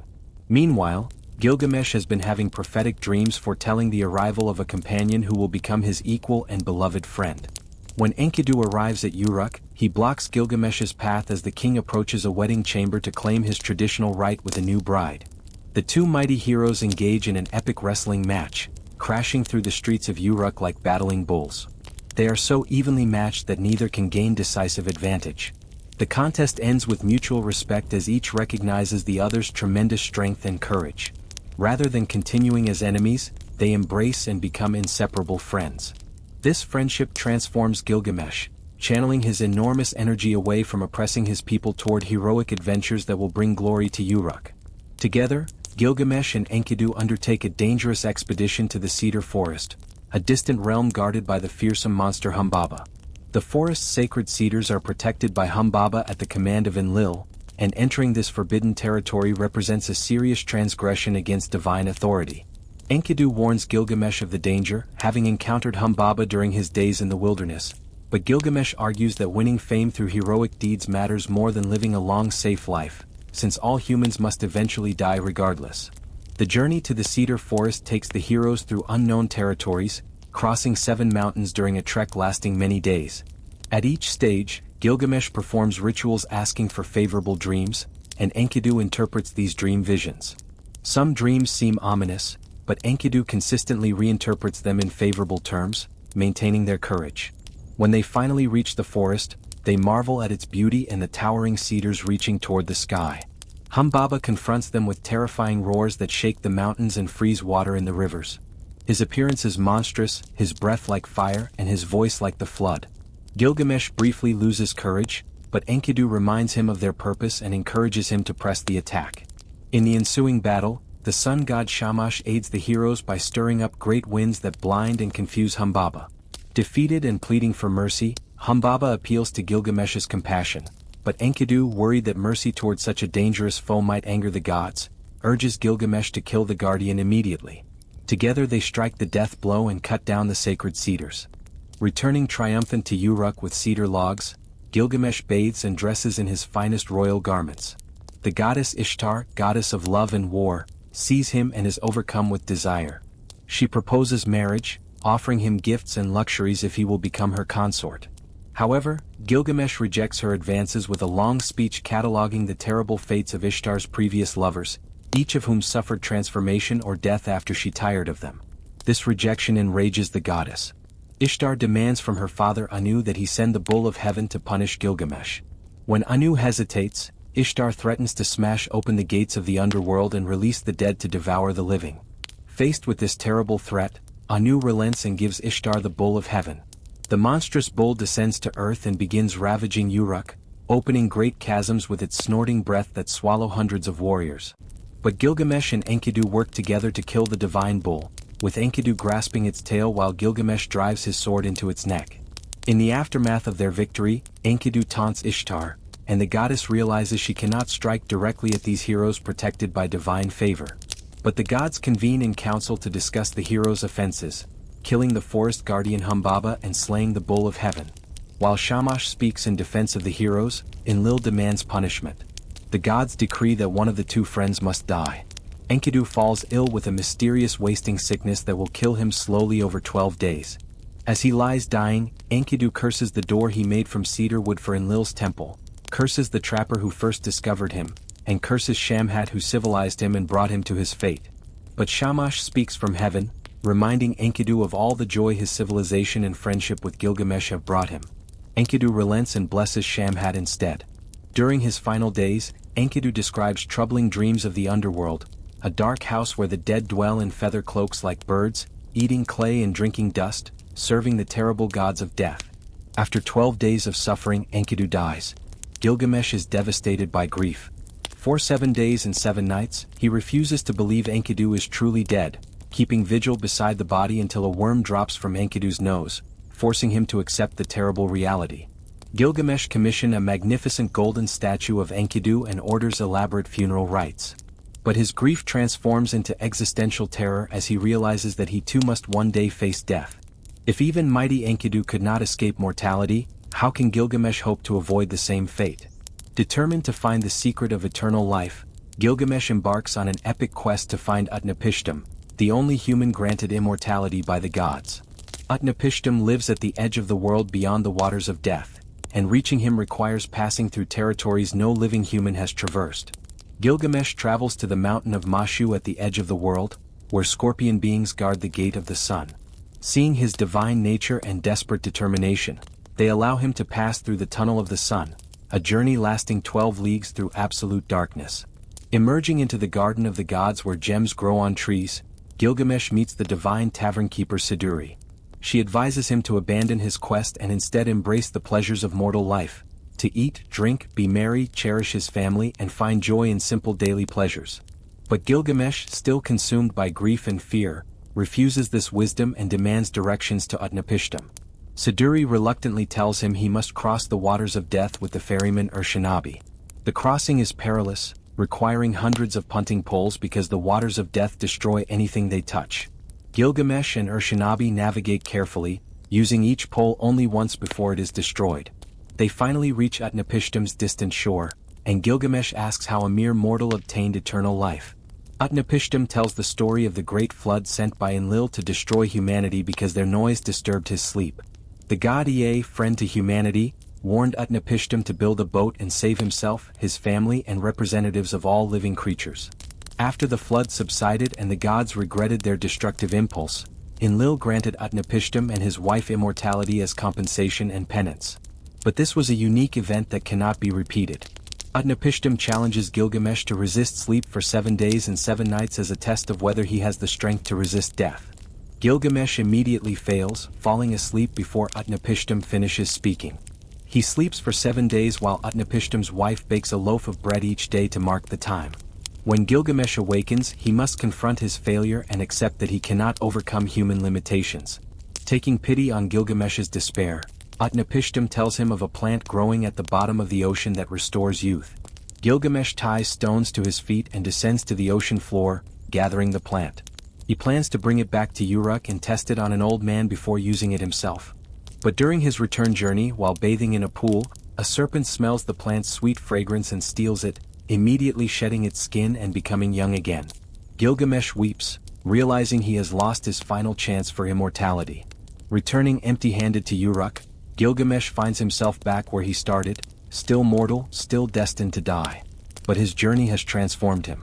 Meanwhile, Gilgamesh has been having prophetic dreams foretelling the arrival of a companion who will become his equal and beloved friend. When Enkidu arrives at Uruk, he blocks Gilgamesh's path as the king approaches a wedding chamber to claim his traditional right with a new bride. The two mighty heroes engage in an epic wrestling match, crashing through the streets of Uruk like battling bulls. They are so evenly matched that neither can gain decisive advantage. The contest ends with mutual respect as each recognizes the other's tremendous strength and courage. Rather than continuing as enemies, they embrace and become inseparable friends. This friendship transforms Gilgamesh, channeling his enormous energy away from oppressing his people toward heroic adventures that will bring glory to Uruk. Together, Gilgamesh and Enkidu undertake a dangerous expedition to the cedar forest, a distant realm guarded by the fearsome monster Humbaba. The forest's sacred cedars are protected by Humbaba at the command of Enlil, and entering this forbidden territory represents a serious transgression against divine authority. Enkidu warns Gilgamesh of the danger, having encountered Humbaba during his days in the wilderness, but Gilgamesh argues that winning fame through heroic deeds matters more than living a long safe life, since all humans must eventually die regardless. The journey to the cedar forest takes the heroes through unknown territories, crossing 7 mountains during a trek lasting many days. At each stage, Gilgamesh performs rituals asking for favorable dreams, and Enkidu interprets these dream visions. Some dreams seem ominous, but Enkidu consistently reinterprets them in favorable terms, maintaining their courage. When they finally reach the forest, they marvel at its beauty and the towering cedars reaching toward the sky. Humbaba confronts them with terrifying roars that shake the mountains and freeze water in the rivers. His appearance is monstrous, his breath like fire and his voice like the flood. Gilgamesh briefly loses courage, but Enkidu reminds him of their purpose and encourages him to press the attack. In the ensuing battle, the sun god Shamash aids the heroes by stirring up great winds that blind and confuse Humbaba. Defeated and pleading for mercy, Humbaba appeals to Gilgamesh's compassion, but Enkidu, worried that mercy toward such a dangerous foe might anger the gods, urges Gilgamesh to kill the guardian immediately. Together they strike the death blow and cut down the sacred cedars. Returning triumphant to Uruk with cedar logs, Gilgamesh bathes and dresses in his finest royal garments. The goddess Ishtar, goddess of love and war, sees him and is overcome with desire. She proposes marriage, offering him gifts and luxuries if he will become her consort. However, Gilgamesh rejects her advances with a long speech cataloging the terrible fates of Ishtar's previous lovers, each of whom suffered transformation or death after she tired of them. This rejection enrages the goddess. Ishtar demands from her father Anu that he send the bull of heaven to punish Gilgamesh. When Anu hesitates, Ishtar threatens to smash open the gates of the underworld and release the dead to devour the living. Faced with this terrible threat, Anu relents and gives Ishtar the bull of heaven. The monstrous bull descends to earth and begins ravaging Uruk, opening great chasms with its snorting breath that swallow hundreds of warriors. But Gilgamesh and Enkidu work together to kill the divine bull, with Enkidu grasping its tail while Gilgamesh drives his sword into its neck. In the aftermath of their victory, Enkidu taunts Ishtar, and the goddess realizes she cannot strike directly at these heroes protected by divine favor. But the gods convene in council to discuss the heroes' offenses, killing the forest guardian Humbaba and slaying the bull of heaven. While Shamash speaks in defense of the heroes, Enlil demands punishment. The gods decree that one of the two friends must die. Enkidu falls ill with a mysterious wasting sickness that will kill him slowly over 12 days. As he lies dying, Enkidu curses the door he made from cedar wood for Enlil's temple, curses the trapper who first discovered him, and curses Shamhat who civilized him and brought him to his fate. But Shamash speaks from heaven, reminding Enkidu of all the joy his civilization and friendship with Gilgamesh have brought him. Enkidu relents and blesses Shamhat instead. During his final days, Enkidu describes troubling dreams of the underworld, a dark house where the dead dwell in feather cloaks like birds, eating clay and drinking dust, serving the terrible gods of death. After 12 days of suffering, Enkidu dies. Gilgamesh is devastated by grief. For 7 days and 7 nights, he refuses to believe Enkidu is truly dead, keeping vigil beside the body until a worm drops from Enkidu's nose, forcing him to accept the terrible reality. Gilgamesh commissions a magnificent golden statue of Enkidu and orders elaborate funeral rites. But his grief transforms into existential terror as he realizes that he too must one day face death. If even mighty Enkidu could not escape mortality, how can Gilgamesh hope to avoid the same fate? Determined to find the secret of eternal life, Gilgamesh embarks on an epic quest to find Utnapishtim, the only human granted immortality by the gods. Utnapishtim lives at the edge of the world beyond the waters of death, and reaching him requires passing through territories no living human has traversed. Gilgamesh travels to the mountain of Mashu at the edge of the world, where scorpion beings guard the gate of the sun. Seeing his divine nature and desperate determination, they allow him to pass through the tunnel of the sun, a journey lasting 12 leagues through absolute darkness. Emerging into the garden of the gods where gems grow on trees, Gilgamesh meets the divine tavern keeper Siduri. She advises him to abandon his quest and instead embrace the pleasures of mortal life, to eat, drink, be merry, cherish his family and find joy in simple daily pleasures. But Gilgamesh, still consumed by grief and fear, refuses this wisdom and demands directions to Utnapishtim. Siduri reluctantly tells him he must cross the waters of death with the ferryman Urshanabi. The crossing is perilous, requiring hundreds of punting poles because the waters of death destroy anything they touch. Gilgamesh and Urshanabi navigate carefully, using each pole only once before it is destroyed. They finally reach Utnapishtim's distant shore, and Gilgamesh asks how a mere mortal obtained eternal life. Utnapishtim tells the story of the great flood sent by Enlil to destroy humanity because their noise disturbed his sleep. The god Ea, friend to humanity, warned Utnapishtim to build a boat and save himself, his family and representatives of all living creatures. After the flood subsided and the gods regretted their destructive impulse, Enlil granted Utnapishtim and his wife immortality as compensation and penance. But this was a unique event that cannot be repeated. Utnapishtim challenges Gilgamesh to resist sleep for 7 days and 7 nights as a test of whether he has the strength to resist death. Gilgamesh immediately fails, falling asleep before Utnapishtim finishes speaking. He sleeps for 7 days while Utnapishtim's wife bakes a loaf of bread each day to mark the time. When Gilgamesh awakens, he must confront his failure and accept that he cannot overcome human limitations. Taking pity on Gilgamesh's despair, Utnapishtim tells him of a plant growing at the bottom of the ocean that restores youth. Gilgamesh ties stones to his feet and descends to the ocean floor, gathering the plant. He plans to bring it back to Uruk and test it on an old man before using it himself. But during his return journey, while bathing in a pool, a serpent smells the plant's sweet fragrance and steals it, immediately shedding its skin and becoming young again. Gilgamesh weeps, realizing he has lost his final chance for immortality. Returning empty-handed to Uruk, Gilgamesh finds himself back where he started, still mortal, still destined to die. But his journey has transformed him.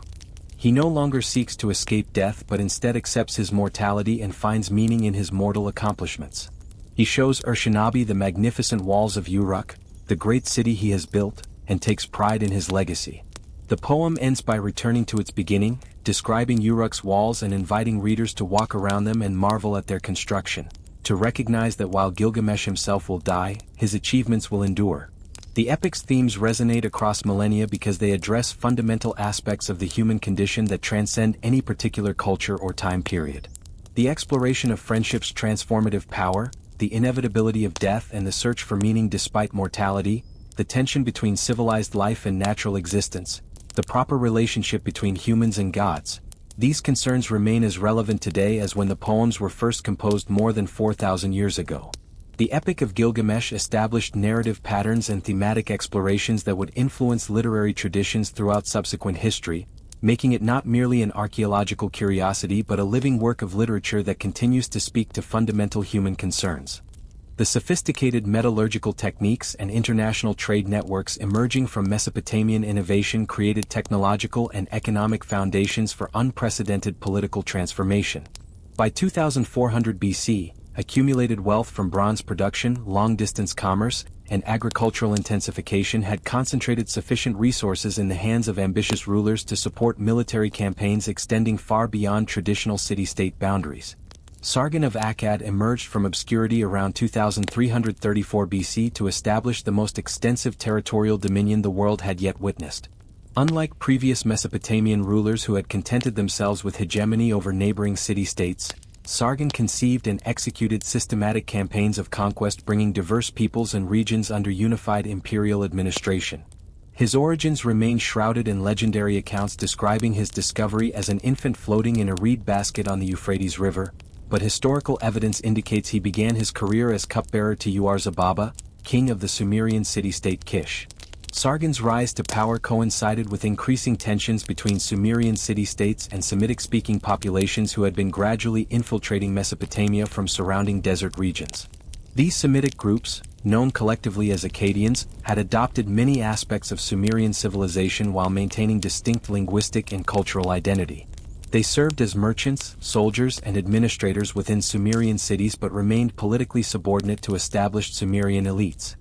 He no longer seeks to escape death but instead accepts his mortality and finds meaning in his mortal accomplishments. He shows Urshanabi the magnificent walls of Uruk, the great city he has built, and takes pride in his legacy. The poem ends by returning to its beginning, describing Uruk's walls and inviting readers to walk around them and marvel at their construction, to recognize that while Gilgamesh himself will die, his achievements will endure. The epic's themes resonate across millennia because they address fundamental aspects of the human condition that transcend any particular culture or time period. The exploration of friendship's transformative power, the inevitability of death and the search for meaning despite mortality, the tension between civilized life and natural existence, the proper relationship between humans and gods. These concerns remain as relevant today as when the poems were first composed more than 4,000 years ago. The Epic of Gilgamesh established narrative patterns and thematic explorations that would influence literary traditions throughout subsequent history, making it not merely an archaeological curiosity but a living work of literature that continues to speak to fundamental human concerns. The sophisticated metallurgical techniques and international trade networks emerging from Mesopotamian innovation created technological and economic foundations for unprecedented political transformation. By 2400 BC, accumulated wealth from bronze production, long-distance commerce, and agricultural intensification had concentrated sufficient resources in the hands of ambitious rulers to support military campaigns extending far beyond traditional city-state boundaries. Sargon of Akkad emerged from obscurity around 2334 BC to establish the most extensive territorial dominion the world had yet witnessed. Unlike previous Mesopotamian rulers who had contented themselves with hegemony over neighboring city-states, Sargon conceived and executed systematic campaigns of conquest bringing diverse peoples and regions under unified imperial administration. His origins remain shrouded in legendary accounts describing his discovery as an infant floating in a reed basket on the Euphrates River, but historical evidence indicates he began his career as cupbearer to Uarzababa, king of the Sumerian city-state Kish. Sargon's rise to power coincided with increasing tensions between Sumerian city-states and Semitic-speaking populations who had been gradually infiltrating Mesopotamia from surrounding desert regions. These Semitic groups, known collectively as Akkadians, had adopted many aspects of Sumerian civilization while maintaining distinct linguistic and cultural identity. They served as merchants, soldiers, and administrators within Sumerian cities but remained politically subordinate to established Sumerian elites.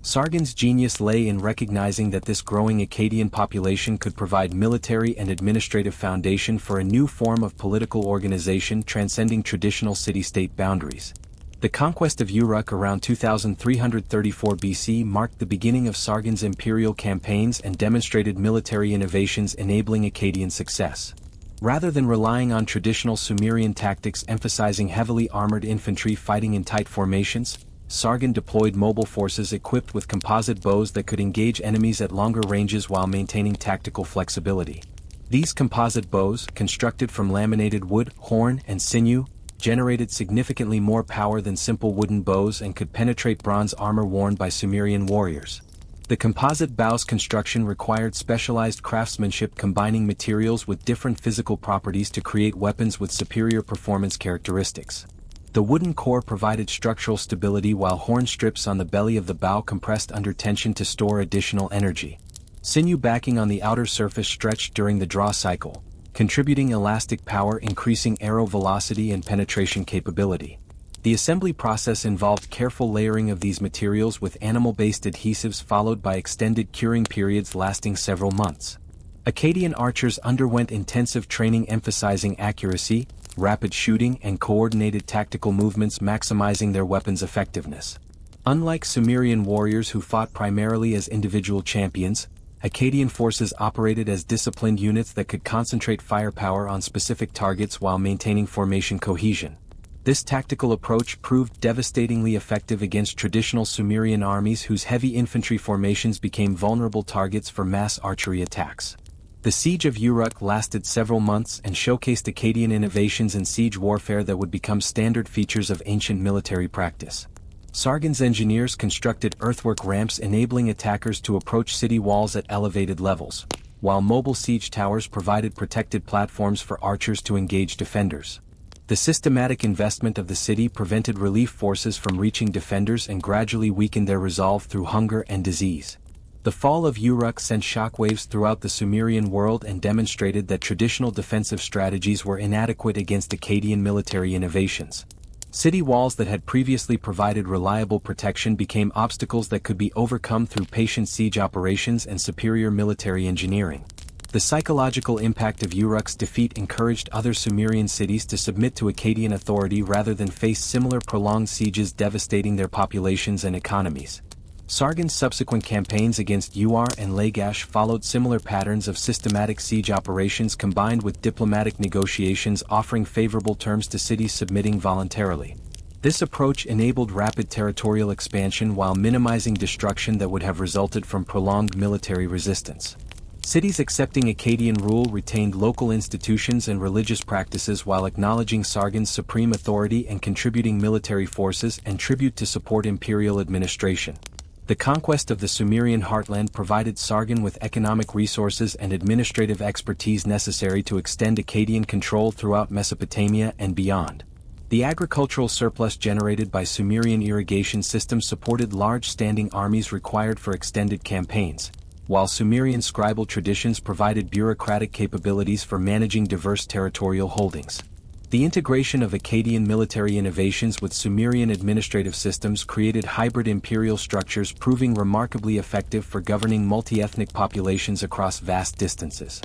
Sargon's genius lay in recognizing that this growing Akkadian population could provide military and administrative foundation for a new form of political organization transcending traditional city-state boundaries. The conquest of Uruk around 2334 BC marked the beginning of Sargon's imperial campaigns and demonstrated military innovations enabling Akkadian success. Rather than relying on traditional Sumerian tactics emphasizing heavily armored infantry fighting in tight formations, Sargon deployed mobile forces equipped with composite bows that could engage enemies at longer ranges while maintaining tactical flexibility. These composite bows, constructed from laminated wood, horn, and sinew, generated significantly more power than simple wooden bows and could penetrate bronze armor worn by Sumerian warriors. The composite bow's construction required specialized craftsmanship combining materials with different physical properties to create weapons with superior performance characteristics. The wooden core provided structural stability while horn strips on the belly of the bow compressed under tension to store additional energy. Sinew backing on the outer surface stretched during the draw cycle, contributing elastic power increasing arrow velocity and penetration capability. The assembly process involved careful layering of these materials with animal-based adhesives followed by extended curing periods lasting several months. Akkadian archers underwent intensive training emphasizing accuracy, rapid shooting, and coordinated tactical movements maximizing their weapons' effectiveness. Unlike Sumerian warriors who fought primarily as individual champions, Akkadian forces operated as disciplined units that could concentrate firepower on specific targets while maintaining formation cohesion. This tactical approach proved devastatingly effective against traditional Sumerian armies whose heavy infantry formations became vulnerable targets for mass archery attacks. The siege of Uruk lasted several months and showcased Akkadian innovations in siege warfare that would become standard features of ancient military practice. Sargon's engineers constructed earthwork ramps enabling attackers to approach city walls at elevated levels, while mobile siege towers provided protected platforms for archers to engage defenders. The systematic investment of the city prevented relief forces from reaching defenders and gradually weakened their resolve through hunger and disease. The fall of Uruk sent shockwaves throughout the Sumerian world and demonstrated that traditional defensive strategies were inadequate against Akkadian military innovations. City walls that had previously provided reliable protection became obstacles that could be overcome through patient siege operations and superior military engineering. The psychological impact of Uruk's defeat encouraged other Sumerian cities to submit to Akkadian authority rather than face similar prolonged sieges devastating their populations and economies. Sargon's subsequent campaigns against Ur and Lagash followed similar patterns of systematic siege operations combined with diplomatic negotiations offering favorable terms to cities submitting voluntarily. This approach enabled rapid territorial expansion while minimizing destruction that would have resulted from prolonged military resistance. Cities accepting Akkadian rule retained local institutions and religious practices while acknowledging Sargon's supreme authority and contributing military forces and tribute to support imperial administration. The conquest of the Sumerian heartland provided Sargon with economic resources and administrative expertise necessary to extend Akkadian control throughout Mesopotamia and beyond. The agricultural surplus generated by Sumerian irrigation systems supported large standing armies required for extended campaigns, while Sumerian scribal traditions provided bureaucratic capabilities for managing diverse territorial holdings. The integration of Akkadian military innovations with Sumerian administrative systems created hybrid imperial structures proving remarkably effective for governing multi-ethnic populations across vast distances.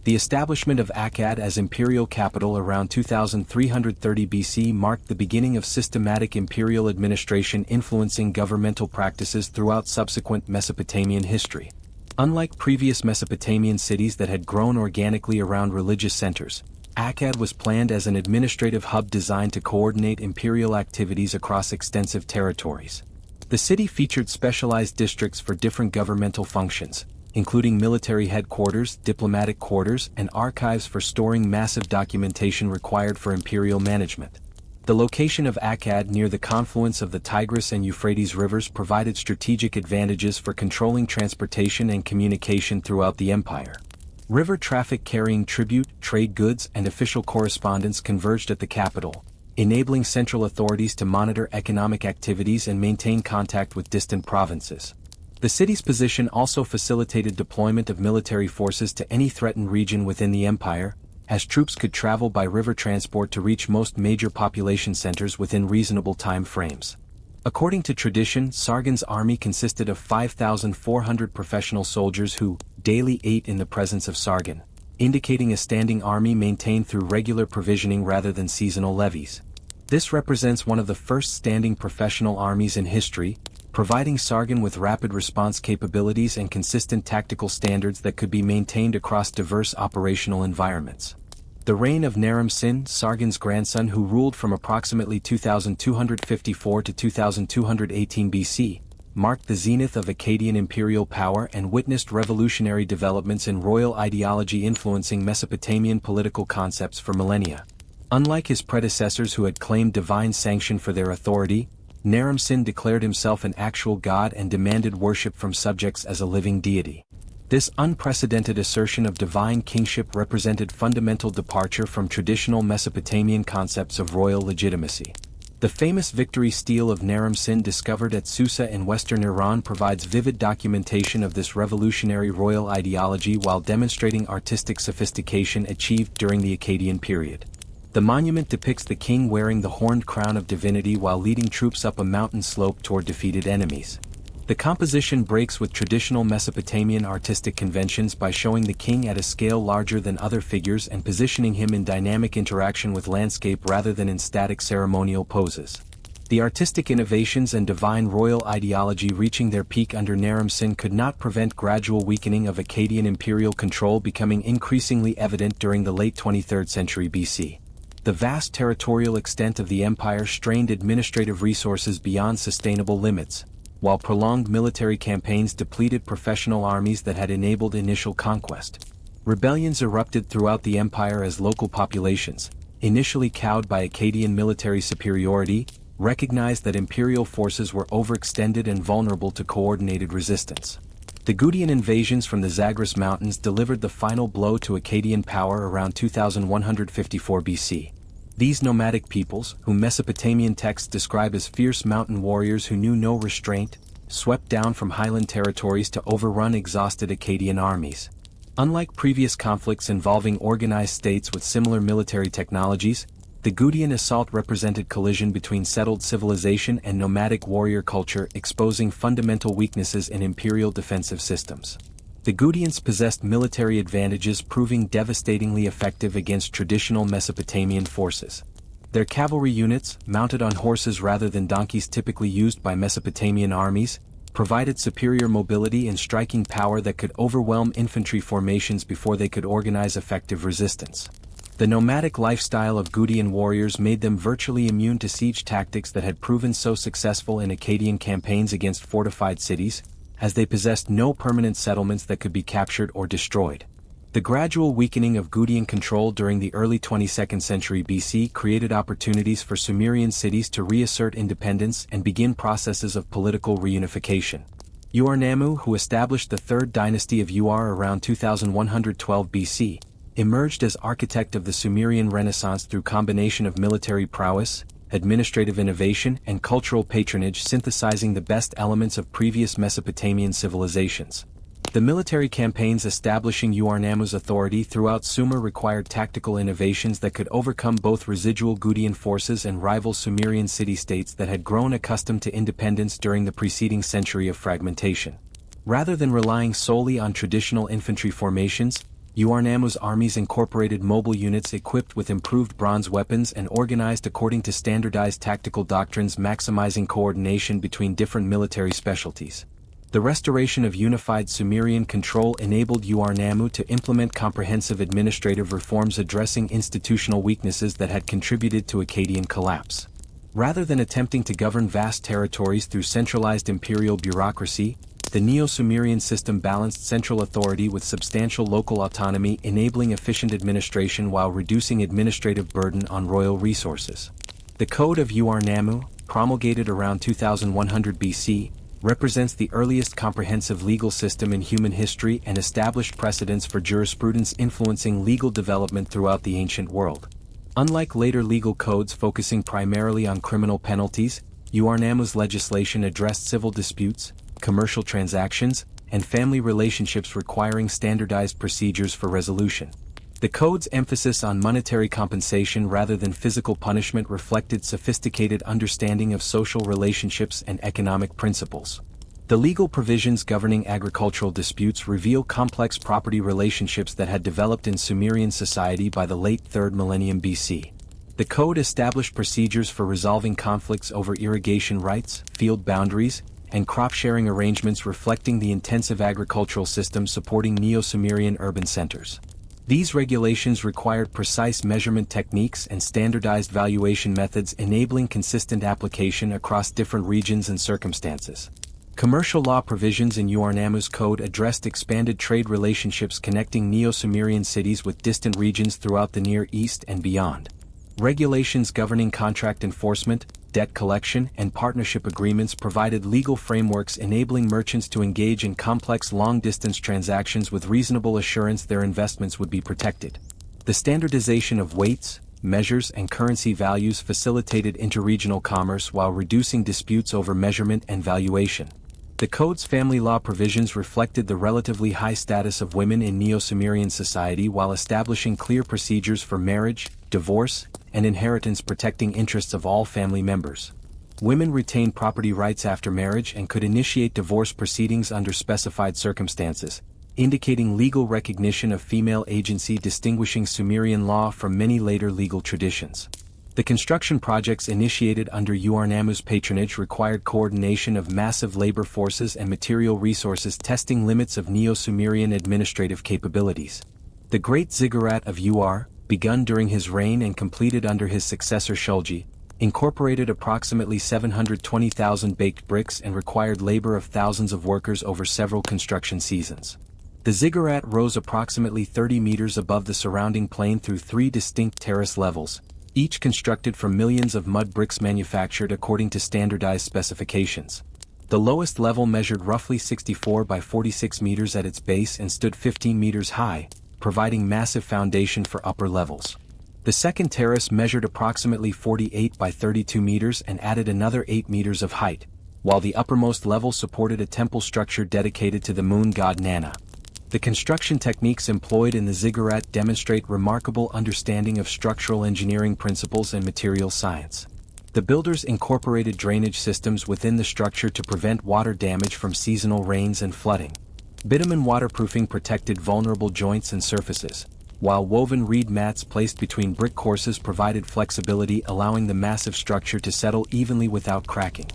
The establishment of Akkad as imperial capital around 2330 BC marked the beginning of systematic imperial administration influencing governmental practices throughout subsequent Mesopotamian history. Unlike previous Mesopotamian cities that had grown organically around religious centers, Akkad was planned as an administrative hub designed to coordinate imperial activities across extensive territories. The city featured specialized districts for different governmental functions, including military headquarters, diplomatic quarters, and archives for storing massive documentation required for imperial management. The location of Akkad near the confluence of the Tigris and Euphrates rivers provided strategic advantages for controlling transportation and communication throughout the empire. River traffic carrying tribute, trade goods, and official correspondence converged at the capital, enabling central authorities to monitor economic activities and maintain contact with distant provinces. The city's position also facilitated deployment of military forces to any threatened region within the empire, as troops could travel by river transport to reach most major population centers within reasonable time frames. According to tradition, Sargon's army consisted of 5,400 professional soldiers who daily ate in the presence of Sargon, indicating a standing army maintained through regular provisioning rather than seasonal levies. This represents one of the first standing professional armies in history, providing Sargon with rapid response capabilities and consistent tactical standards that could be maintained across diverse operational environments. The reign of Naram-Sin, Sargon's grandson who ruled from approximately 2254 to 2218 BC, marked the zenith of Akkadian imperial power and witnessed revolutionary developments in royal ideology influencing Mesopotamian political concepts for millennia. Unlike his predecessors who had claimed divine sanction for their authority, Naram-Sin declared himself an actual god and demanded worship from subjects as a living deity. This unprecedented assertion of divine kingship represented fundamental departure from traditional Mesopotamian concepts of royal legitimacy. The famous victory stele of Naram-Sin discovered at Susa in western Iran provides vivid documentation of this revolutionary royal ideology while demonstrating artistic sophistication achieved during the Akkadian period. The monument depicts the king wearing the horned crown of divinity while leading troops up a mountain slope toward defeated enemies. The composition breaks with traditional Mesopotamian artistic conventions by showing the king at a scale larger than other figures and positioning him in dynamic interaction with landscape rather than in static ceremonial poses. The artistic innovations and divine royal ideology reaching their peak under Naram-Sin could not prevent gradual weakening of Akkadian imperial control becoming increasingly evident during the late 23rd century BC. The vast territorial extent of the empire strained administrative resources beyond sustainable limits, while prolonged military campaigns depleted professional armies that had enabled initial conquest. Rebellions erupted throughout the empire as local populations, initially cowed by Akkadian military superiority, recognized that imperial forces were overextended and vulnerable to coordinated resistance. The Gutian invasions from the Zagros Mountains delivered the final blow to Akkadian power around 2154 BC. These nomadic peoples, whom Mesopotamian texts describe as fierce mountain warriors who knew no restraint, swept down from highland territories to overrun exhausted Akkadian armies. Unlike previous conflicts involving organized states with similar military technologies, the Gutian assault represented collision between settled civilization and nomadic warrior culture, exposing fundamental weaknesses in imperial defensive systems. The Gutians possessed military advantages, proving devastatingly effective against traditional Mesopotamian forces. Their cavalry units, mounted on horses rather than donkeys typically used by Mesopotamian armies, provided superior mobility and striking power that could overwhelm infantry formations before they could organize effective resistance. The nomadic lifestyle of Gutian warriors made them virtually immune to siege tactics that had proven so successful in Akkadian campaigns against fortified cities, as they possessed no permanent settlements that could be captured or destroyed. The gradual weakening of Gutian control during the early 22nd century BC created opportunities for Sumerian cities to reassert independence and begin processes of political reunification. Ur-Nammu, who established the third dynasty of Ur around 2112 BC, emerged as architect of the Sumerian Renaissance through combination of military prowess, administrative innovation, and cultural patronage, synthesizing the best elements of previous Mesopotamian civilizations. The military campaigns establishing Ur-Nammu's authority throughout Sumer required tactical innovations that could overcome both residual Gutian forces and rival Sumerian city-states that had grown accustomed to independence during the preceding century of fragmentation. Rather than relying solely on traditional infantry formations, Ur-Nammu's armies incorporated mobile units equipped with improved bronze weapons and organized according to standardized tactical doctrines, maximizing coordination between different military specialties. The restoration of unified Sumerian control enabled Ur-Nammu to implement comprehensive administrative reforms addressing institutional weaknesses that had contributed to Akkadian collapse. Rather than attempting to govern vast territories through centralized imperial bureaucracy, the Neo-Sumerian system balanced central authority with substantial local autonomy, enabling efficient administration while reducing administrative burden on royal resources. The Code of Ur-Nammu, promulgated around 2100 BC, represents the earliest comprehensive legal system in human history and established precedents for jurisprudence influencing legal development throughout the ancient world. Unlike later legal codes focusing primarily on criminal penalties, Ur-Nammu's legislation addressed civil disputes, commercial transactions, and family relationships requiring standardized procedures for resolution. The code's emphasis on monetary compensation rather than physical punishment reflected sophisticated understanding of social relationships and economic principles. The legal provisions governing agricultural disputes reveal complex property relationships that had developed in Sumerian society by the late 3rd millennium BC. The code established procedures for resolving conflicts over irrigation rights, field boundaries, and crop-sharing arrangements, reflecting the intensive agricultural system supporting Neo-Sumerian urban centers. These regulations required precise measurement techniques and standardized valuation methods, enabling consistent application across different regions and circumstances. Commercial law provisions in Ur-Nammu's code addressed expanded trade relationships connecting Neo-Sumerian cities with distant regions throughout the Near East and beyond. Regulations governing contract enforcement, debt collection, and partnership agreements provided legal frameworks enabling merchants to engage in complex long-distance transactions with reasonable assurance their investments would be protected. The standardization of weights, measures, and currency values facilitated interregional commerce while reducing disputes over measurement and valuation. The code's family law provisions reflected the relatively high status of women in Neo-Sumerian society while establishing clear procedures for marriage, divorce, and inheritance, protecting interests of all family members. Women retained property rights after marriage and could initiate divorce proceedings under specified circumstances, indicating legal recognition of female agency, distinguishing Sumerian law from many later legal traditions. The construction projects initiated under Ur-Nammu's patronage required coordination of massive labor forces and material resources, testing limits of Neo-Sumerian administrative capabilities. The Great Ziggurat of Ur, begun during his reign and completed under his successor Shulgi, incorporated approximately 720,000 baked bricks and required labor of thousands of workers over several construction seasons. The ziggurat rose approximately 30 meters above the surrounding plain through 3 distinct terrace levels, each constructed from millions of mud bricks manufactured according to standardized specifications. The lowest level measured roughly 64 by 46 meters at its base and stood 15 meters high, providing massive foundation for upper levels. The second terrace measured approximately 48 by 32 meters and added another 8 meters of height, while the uppermost level supported a temple structure dedicated to the moon god Nana. The construction techniques employed in the ziggurat demonstrate remarkable understanding of structural engineering principles and material science. The builders incorporated drainage systems within the structure to prevent water damage from seasonal rains and flooding. Bitumen waterproofing protected vulnerable joints and surfaces, while woven reed mats placed between brick courses provided flexibility, allowing the massive structure to settle evenly without cracking.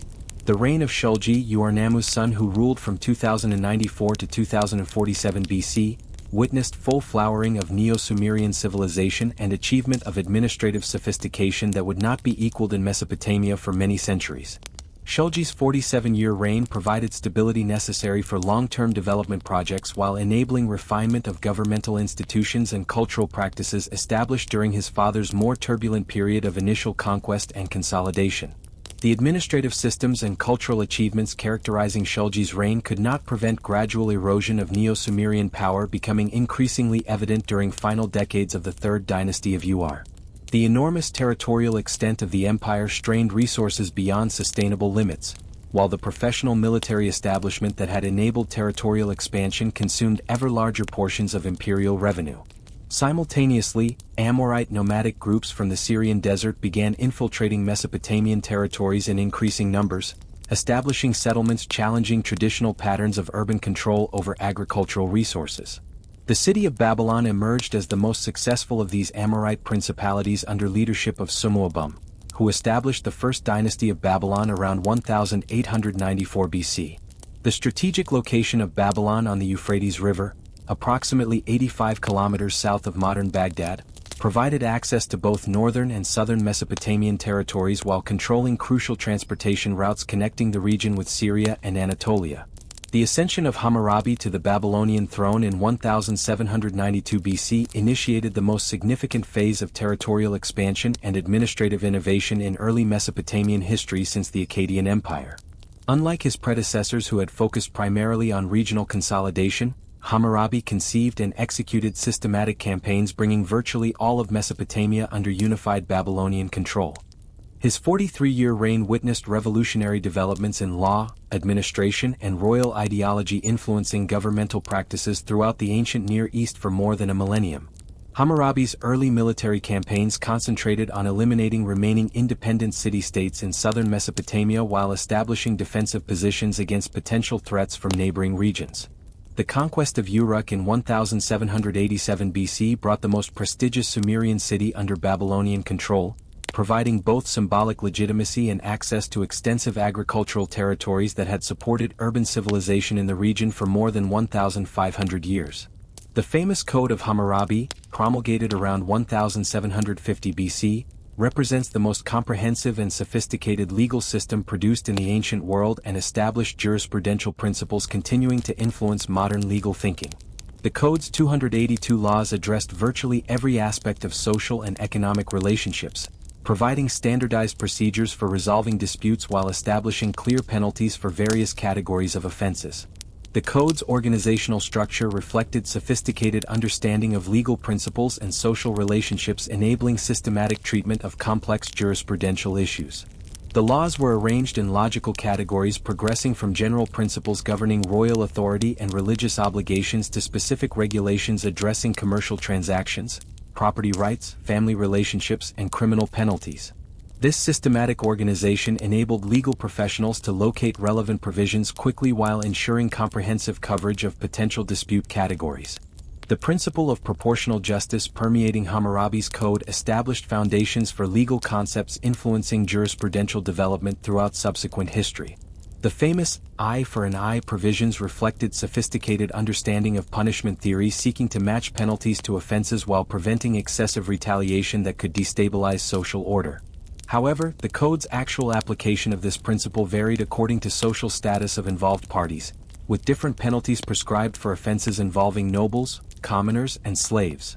The reign of Shulgi, Uarnamu's son who ruled from 2094 to 2047 BC, witnessed full flowering of Neo-Sumerian civilization and achievement of administrative sophistication that would not be equaled in Mesopotamia for many centuries. Shulgi's 47-year reign provided stability necessary for long-term development projects while enabling refinement of governmental institutions and cultural practices established during his father's more turbulent period of initial conquest and consolidation. The administrative systems and cultural achievements characterizing Shulgi's reign could not prevent gradual erosion of Neo-Sumerian power becoming increasingly evident during final decades of the Third Dynasty of Ur. The enormous territorial extent of the empire strained resources beyond sustainable limits, while the professional military establishment that had enabled territorial expansion consumed ever larger portions of imperial revenue. Simultaneously, Amorite nomadic groups from the Syrian desert began infiltrating Mesopotamian territories in increasing numbers, establishing settlements challenging traditional patterns of urban control over agricultural resources. The city of Babylon emerged as the most successful of these Amorite principalities under leadership of Sumuabum, who established the first dynasty of Babylon around 1894 BC. The strategic location of Babylon on the Euphrates River, approximately 85 kilometers south of modern Baghdad, provided access to both northern and southern Mesopotamian territories while controlling crucial transportation routes connecting the region with Syria and Anatolia. The ascension of Hammurabi to the Babylonian throne in 1792 BC initiated the most significant phase of territorial expansion and administrative innovation in early Mesopotamian history since the Akkadian Empire. Unlike his predecessors who had focused primarily on regional consolidation, Hammurabi conceived and executed systematic campaigns bringing virtually all of Mesopotamia under unified Babylonian control. His 43-year reign witnessed revolutionary developments in law, administration, and royal ideology influencing governmental practices throughout the ancient Near East for more than a millennium. Hammurabi's early military campaigns concentrated on eliminating remaining independent city-states in southern Mesopotamia while establishing defensive positions against potential threats from neighboring regions. The conquest of Uruk in 1787 BC brought the most prestigious Sumerian city under Babylonian control, providing both symbolic legitimacy and access to extensive agricultural territories that had supported urban civilization in the region for more than 1,500 years. The famous Code of Hammurabi, promulgated around 1750 BC, represents the most comprehensive and sophisticated legal system produced in the ancient world and established jurisprudential principles continuing to influence modern legal thinking. The Code's 282 laws addressed virtually every aspect of social and economic relationships, providing standardized procedures for resolving disputes while establishing clear penalties for various categories of offenses. The Code's organizational structure reflected sophisticated understanding of legal principles and social relationships, enabling systematic treatment of complex jurisprudential issues. The laws were arranged in logical categories progressing from general principles governing royal authority and religious obligations to specific regulations addressing commercial transactions, property rights, family relationships, and criminal penalties. This systematic organization enabled legal professionals to locate relevant provisions quickly while ensuring comprehensive coverage of potential dispute categories. The principle of proportional justice permeating Hammurabi's code established foundations for legal concepts influencing jurisprudential development throughout subsequent history. The famous eye for an eye provisions reflected sophisticated understanding of punishment theory, seeking to match penalties to offenses while preventing excessive retaliation that could destabilize social order. However, the Code's actual application of this principle varied according to social status of involved parties, with different penalties prescribed for offenses involving nobles, commoners, and slaves.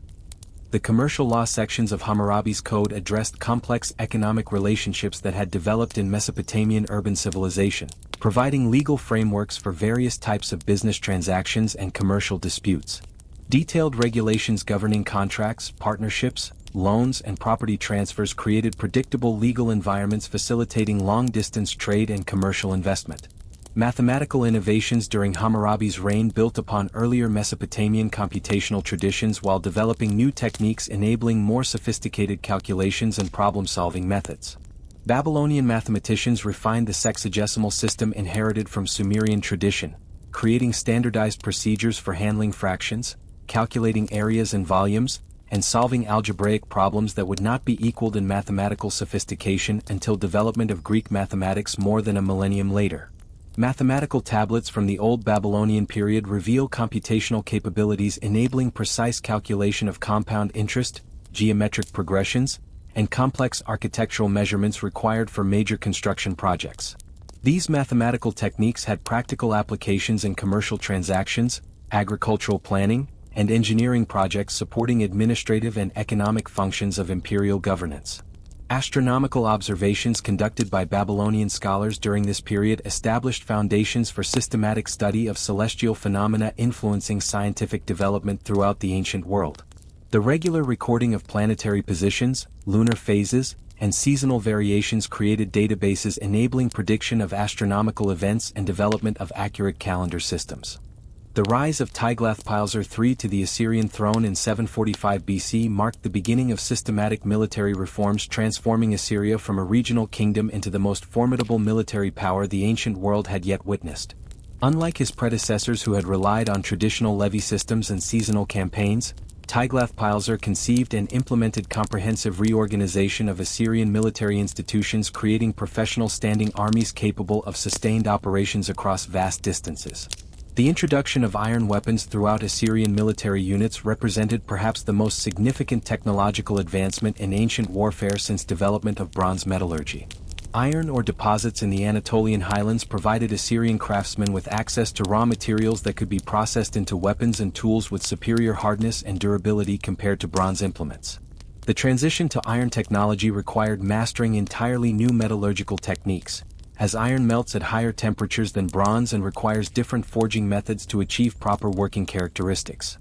The commercial law sections of Hammurabi's Code addressed complex economic relationships that had developed in Mesopotamian urban civilization, providing legal frameworks for various types of business transactions and commercial disputes. Detailed regulations governing contracts, partnerships, loans and property transfers created predictable legal environments facilitating long-distance trade and commercial investment. Mathematical innovations during Hammurabi's reign built upon earlier Mesopotamian computational traditions while developing new techniques enabling more sophisticated calculations and problem-solving methods. Babylonian mathematicians refined the sexagesimal system inherited from Sumerian tradition, creating standardized procedures for handling fractions, calculating areas and volumes, and solving algebraic problems that would not be equaled in mathematical sophistication until development of Greek mathematics more than a millennium later. Mathematical tablets from the Old Babylonian period reveal computational capabilities enabling precise calculation of compound interest, geometric progressions, and complex architectural measurements required for major construction projects. These mathematical techniques had practical applications in commercial transactions, agricultural planning, and engineering projects supporting administrative and economic functions of imperial governance. Astronomical observations conducted by Babylonian scholars during this period established foundations for systematic study of celestial phenomena influencing scientific development throughout the ancient world. The regular recording of planetary positions, lunar phases, and seasonal variations created databases enabling prediction of astronomical events and development of accurate calendar systems. The rise of Tiglath-Pileser III to the Assyrian throne in 745 BC marked the beginning of systematic military reforms transforming Assyria from a regional kingdom into the most formidable military power the ancient world had yet witnessed. Unlike his predecessors who had relied on traditional levy systems and seasonal campaigns, Tiglath-Pileser conceived and implemented comprehensive reorganization of Assyrian military institutions creating professional standing armies capable of sustained operations across vast distances. The introduction of iron weapons throughout Assyrian military units represented perhaps the most significant technological advancement in ancient warfare since development of bronze metallurgy. Iron ore deposits in the Anatolian highlands provided Assyrian craftsmen with access to raw materials that could be processed into weapons and tools with superior hardness and durability compared to bronze implements. The transition to iron technology required mastering entirely new metallurgical techniques, as iron melts at higher temperatures than bronze and requires different forging methods to achieve proper working characteristics.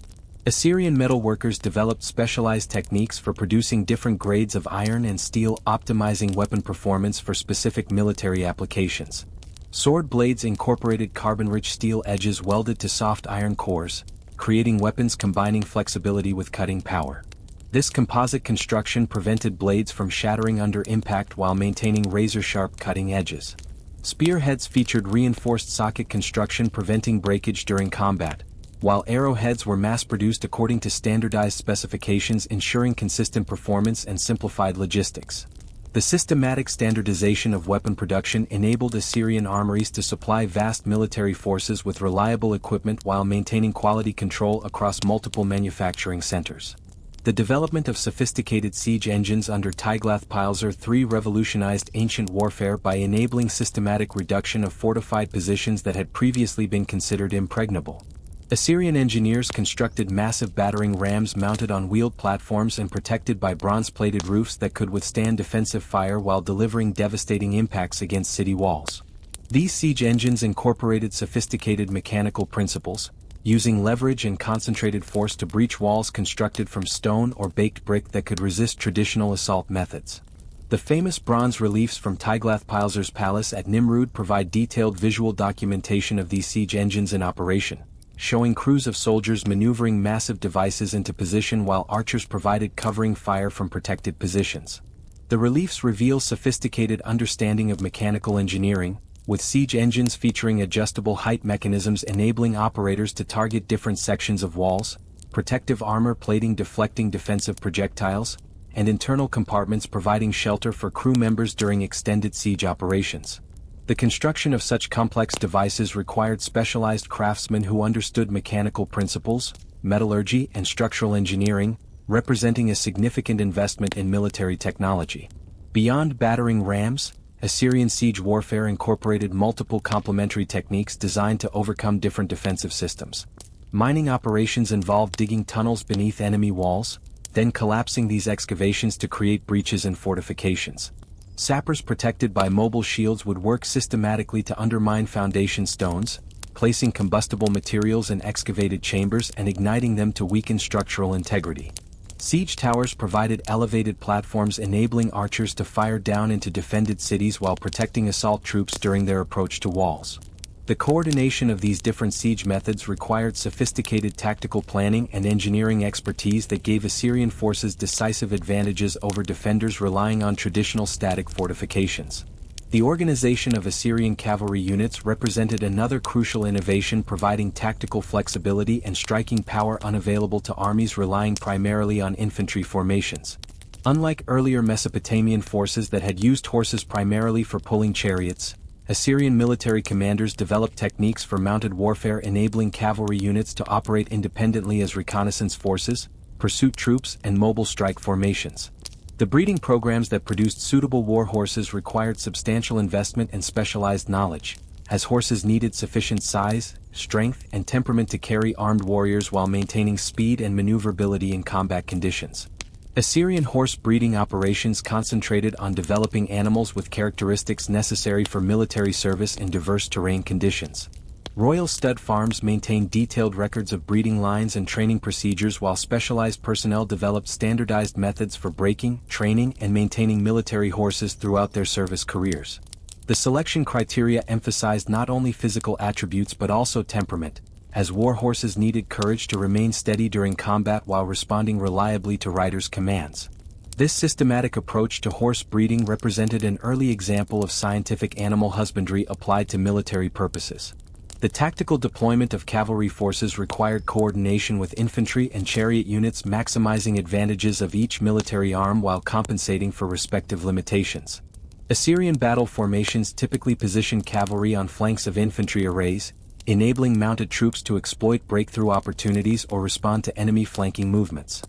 Assyrian metalworkers developed specialized techniques for producing different grades of iron and steel, optimizing weapon performance for specific military applications. Sword blades incorporated carbon-rich steel edges welded to soft iron cores, creating weapons combining flexibility with cutting power. This composite construction prevented blades from shattering under impact while maintaining razor-sharp cutting edges. Spearheads featured reinforced socket construction preventing breakage during combat, while arrowheads were mass-produced according to standardized specifications ensuring consistent performance and simplified logistics. The systematic standardization of weapon production enabled Assyrian armories to supply vast military forces with reliable equipment while maintaining quality control across multiple manufacturing centers. The development of sophisticated siege engines under Tiglath-Pileser III revolutionized ancient warfare by enabling systematic reduction of fortified positions that had previously been considered impregnable. Assyrian engineers constructed massive battering rams mounted on wheeled platforms and protected by bronze-plated roofs that could withstand defensive fire while delivering devastating impacts against city walls. These siege engines incorporated sophisticated mechanical principles, using leverage and concentrated force to breach walls constructed from stone or baked brick that could resist traditional assault methods. The famous bronze reliefs from Tiglath-Pileser's palace at Nimrud provide detailed visual documentation of these siege engines in operation, showing crews of soldiers maneuvering massive devices into position while archers provided covering fire from protected positions. The reliefs reveal sophisticated understanding of mechanical engineering, with siege engines featuring adjustable height mechanisms enabling operators to target different sections of walls, protective armor plating deflecting defensive projectiles, and internal compartments providing shelter for crew members during extended siege operations. The construction of such complex devices required specialized craftsmen who understood mechanical principles, metallurgy, and structural engineering, representing a significant investment in military technology. Beyond battering rams, Assyrian siege warfare incorporated multiple complementary techniques designed to overcome different defensive systems. Mining operations involved digging tunnels beneath enemy walls, then collapsing these excavations to create breaches and fortifications. Sappers protected by mobile shields would work systematically to undermine foundation stones, placing combustible materials in excavated chambers and igniting them to weaken structural integrity. Siege towers provided elevated platforms enabling archers to fire down into defended cities while protecting assault troops during their approach to walls. The coordination of these different siege methods required sophisticated tactical planning and engineering expertise that gave Assyrian forces decisive advantages over defenders relying on traditional static fortifications. The organization of Assyrian cavalry units represented another crucial innovation, providing tactical flexibility and striking power unavailable to armies relying primarily on infantry formations. Unlike earlier Mesopotamian forces that had used horses primarily for pulling chariots, Assyrian military commanders developed techniques for mounted warfare, enabling cavalry units to operate independently as reconnaissance forces, pursuit troops, and mobile strike formations. The breeding programs that produced suitable war horses required substantial investment and specialized knowledge, as horses needed sufficient size, strength, and temperament to carry armed warriors while maintaining speed and maneuverability in combat conditions. Assyrian horse breeding operations concentrated on developing animals with characteristics necessary for military service in diverse terrain conditions. Royal stud farms maintained detailed records of breeding lines and training procedures, while specialized personnel developed standardized methods for breaking, training, and maintaining military horses throughout their service careers. The selection criteria emphasized not only physical attributes but also temperament, as war horses needed courage to remain steady during combat while responding reliably to riders' commands. This systematic approach to horse breeding represented an early example of scientific animal husbandry applied to military purposes. The tactical deployment of cavalry forces required coordination with infantry and chariot units, maximizing advantages of each military arm while compensating for respective limitations. Assyrian battle formations typically positioned cavalry on flanks of infantry arrays, enabling mounted troops to exploit breakthrough opportunities or respond to enemy flanking movements.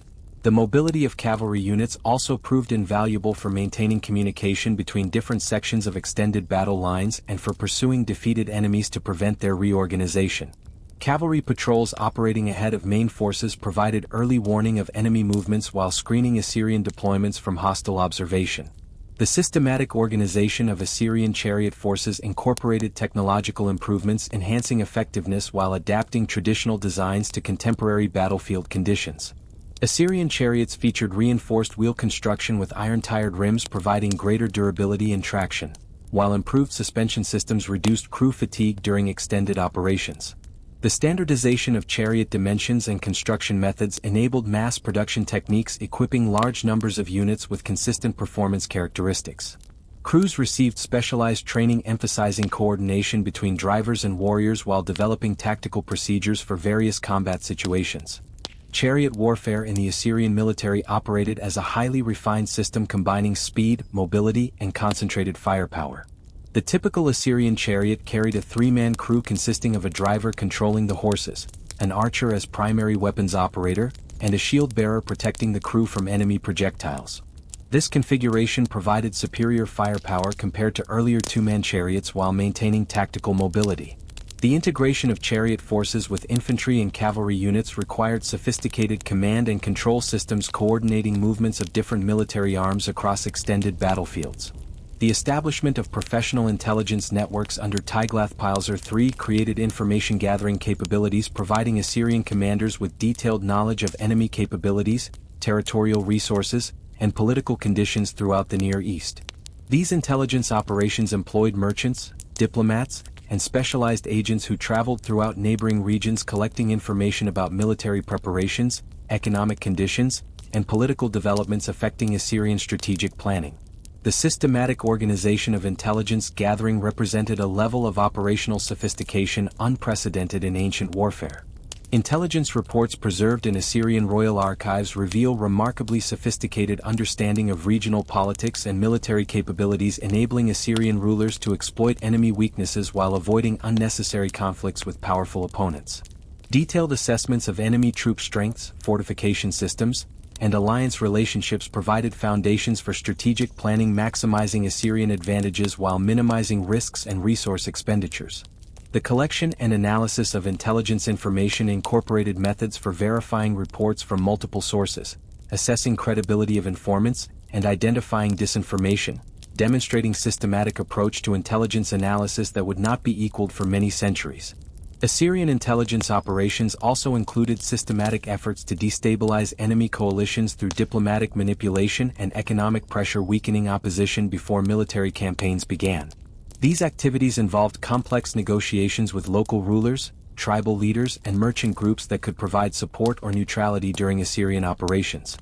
The mobility of cavalry units also proved invaluable for maintaining communication between different sections of extended battle lines and for pursuing defeated enemies to prevent their reorganization. Cavalry patrols operating ahead of main forces provided early warning of enemy movements while screening Assyrian deployments from hostile observation. The systematic organization of Assyrian chariot forces incorporated technological improvements, enhancing effectiveness while adapting traditional designs to contemporary battlefield conditions. Assyrian chariots featured reinforced wheel construction with iron-tired rims, providing greater durability and traction, while improved suspension systems reduced crew fatigue during extended operations. The standardization of chariot dimensions and construction methods enabled mass production techniques, equipping large numbers of units with consistent performance characteristics. Crews received specialized training emphasizing coordination between drivers and warriors while developing tactical procedures for various combat situations. Chariot warfare in the Assyrian military operated as a highly refined system combining speed, mobility, and concentrated firepower. The typical Assyrian chariot carried a three-man crew consisting of a driver controlling the horses, an archer as primary weapons operator, and a shield-bearer protecting the crew from enemy projectiles. This configuration provided superior firepower compared to earlier two-man chariots while maintaining tactical mobility. The integration of chariot forces with infantry and cavalry units required sophisticated command and control systems coordinating movements of different military arms across extended battlefields. The establishment of professional intelligence networks under Tiglath-Pileser III created information-gathering capabilities, providing Assyrian commanders with detailed knowledge of enemy capabilities, territorial resources, and political conditions throughout the Near East. These intelligence operations employed merchants, diplomats, and specialized agents who traveled throughout neighboring regions collecting information about military preparations, economic conditions, and political developments affecting Assyrian strategic planning. The systematic organization of intelligence gathering represented a level of operational sophistication unprecedented in ancient warfare. Intelligence reports preserved in Assyrian royal archives reveal remarkably sophisticated understanding of regional politics and military capabilities, enabling Assyrian rulers to exploit enemy weaknesses while avoiding unnecessary conflicts with powerful opponents. Detailed assessments of enemy troop strengths, fortification systems, and alliance relationships provided foundations for strategic planning, maximizing Assyrian advantages while minimizing risks and resource expenditures. The collection and analysis of intelligence information incorporated methods for verifying reports from multiple sources, assessing credibility of informants, and identifying disinformation, demonstrating systematic approach to intelligence analysis that would not be equaled for many centuries. Assyrian intelligence operations also included systematic efforts to destabilize enemy coalitions through diplomatic manipulation and economic pressure, weakening opposition before military campaigns began. These activities involved complex negotiations with local rulers, tribal leaders, and merchant groups that could provide support or neutrality during Assyrian operations.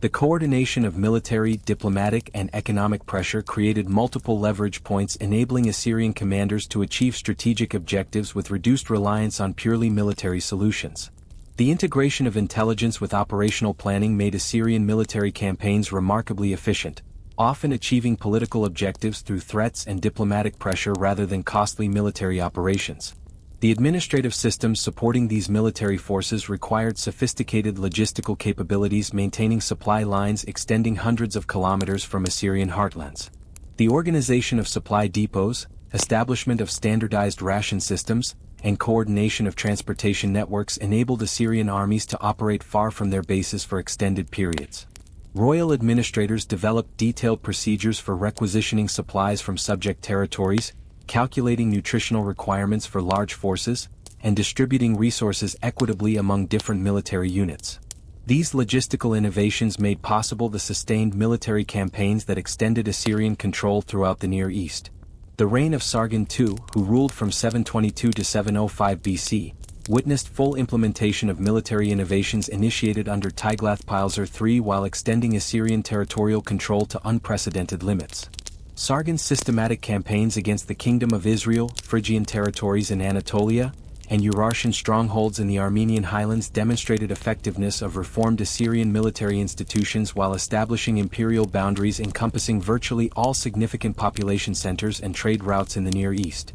The coordination of military, diplomatic, and economic pressure created multiple leverage points, enabling Assyrian commanders to achieve strategic objectives with reduced reliance on purely military solutions. The integration of intelligence with operational planning made Assyrian military campaigns remarkably efficient, often achieving political objectives through threats and diplomatic pressure rather than costly military operations. The administrative systems supporting these military forces required sophisticated logistical capabilities, maintaining supply lines extending hundreds of kilometers from Assyrian heartlands. The organization of supply depots, establishment of standardized ration systems, and coordination of transportation networks enabled Assyrian armies to operate far from their bases for extended periods. Royal administrators developed detailed procedures for requisitioning supplies from subject territories, calculating nutritional requirements for large forces, and distributing resources equitably among different military units. These logistical innovations made possible the sustained military campaigns that extended Assyrian control throughout the Near East. The reign of Sargon II, who ruled from 722 to 705 BC, witnessed full implementation of military innovations initiated under Tiglath-Pileser III while extending Assyrian territorial control to unprecedented limits. Sargon's systematic campaigns against the Kingdom of Israel, Phrygian territories in Anatolia, and Urartian strongholds in the Armenian highlands demonstrated effectiveness of reformed Assyrian military institutions while establishing imperial boundaries encompassing virtually all significant population centers and trade routes in the Near East.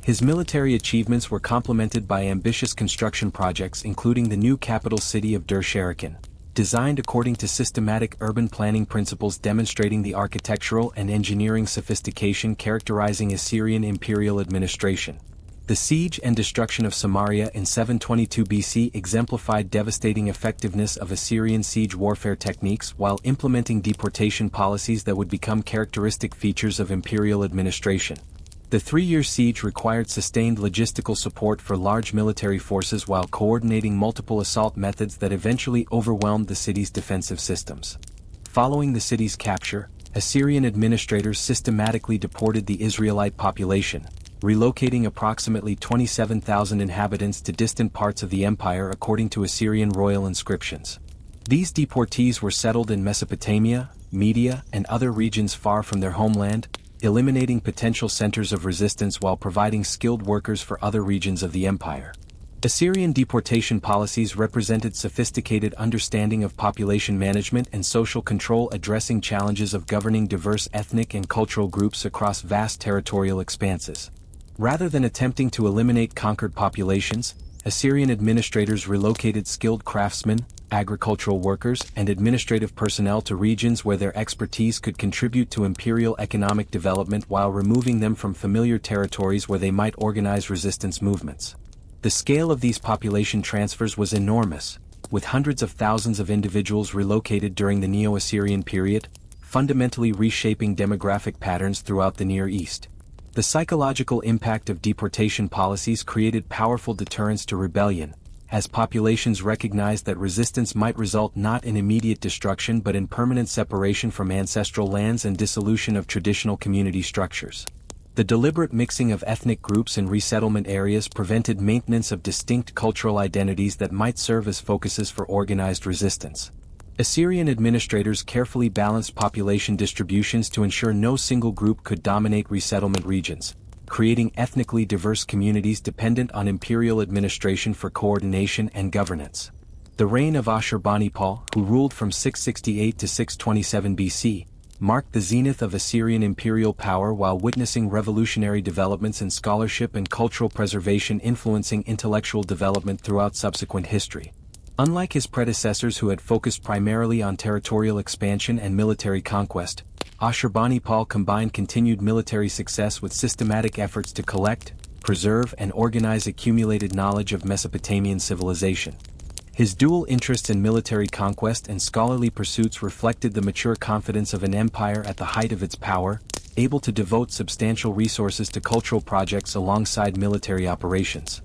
His military achievements were complemented by ambitious construction projects, including the new capital city of Dur-Sharrukin, designed according to systematic urban planning principles demonstrating the architectural and engineering sophistication characterizing Assyrian imperial administration. The siege and destruction of Samaria in 722 BC exemplified devastating effectiveness of Assyrian siege warfare techniques while implementing deportation policies that would become characteristic features of imperial administration. The 3-year siege required sustained logistical support for large military forces while coordinating multiple assault methods that eventually overwhelmed the city's defensive systems. Following the city's capture, Assyrian administrators systematically deported the Israelite population, relocating approximately 27,000 inhabitants to distant parts of the empire according to Assyrian royal inscriptions. These deportees were settled in Mesopotamia, Media, and other regions far from their homeland, eliminating potential centers of resistance while providing skilled workers for other regions of the empire. Assyrian deportation policies represented sophisticated understanding of population management and social control, addressing challenges of governing diverse ethnic and cultural groups across vast territorial expanses. Rather than attempting to eliminate conquered populations, Assyrian administrators relocated skilled craftsmen, agricultural workers, and administrative personnel to regions where their expertise could contribute to imperial economic development while removing them from familiar territories where they might organize resistance movements. The scale of these population transfers was enormous, with hundreds of thousands of individuals relocated during the Neo-Assyrian period, fundamentally reshaping demographic patterns throughout the Near East. The psychological impact of deportation policies created powerful deterrents to rebellion, as populations recognized that resistance might result not in immediate destruction but in permanent separation from ancestral lands and dissolution of traditional community structures. The deliberate mixing of ethnic groups in resettlement areas prevented maintenance of distinct cultural identities that might serve as focuses for organized resistance. Assyrian administrators carefully balanced population distributions to ensure no single group could dominate resettlement regions, creating ethnically diverse communities dependent on imperial administration for coordination and governance. The reign of Ashurbanipal, who ruled from 668 to 627 BC, marked the zenith of Assyrian imperial power while witnessing revolutionary developments in scholarship and cultural preservation influencing intellectual development throughout subsequent history. Unlike his predecessors who had focused primarily on territorial expansion and military conquest, Ashurbanipal combined continued military success with systematic efforts to collect, preserve, and organize accumulated knowledge of Mesopotamian civilization. His dual interests in military conquest and scholarly pursuits reflected the mature confidence of an empire at the height of its power, able to devote substantial resources to cultural projects alongside military operations.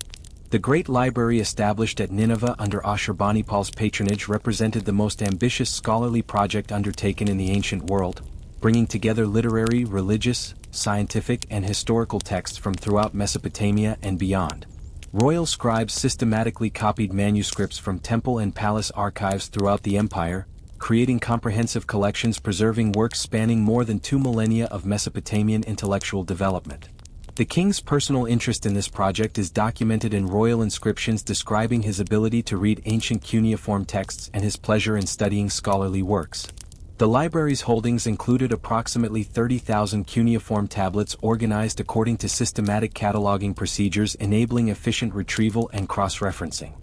The great library established at Nineveh under Ashurbanipal's patronage represented the most ambitious scholarly project undertaken in the ancient world, bringing together literary, religious, scientific, and historical texts from throughout Mesopotamia and beyond. Royal scribes systematically copied manuscripts from temple and palace archives throughout the empire, creating comprehensive collections preserving works spanning more than 2 millennia of Mesopotamian intellectual development. The king's personal interest in this project is documented in royal inscriptions describing his ability to read ancient cuneiform texts and his pleasure in studying scholarly works. The library's holdings included approximately 30,000 cuneiform tablets organized according to systematic cataloging procedures enabling efficient retrieval and cross-referencing.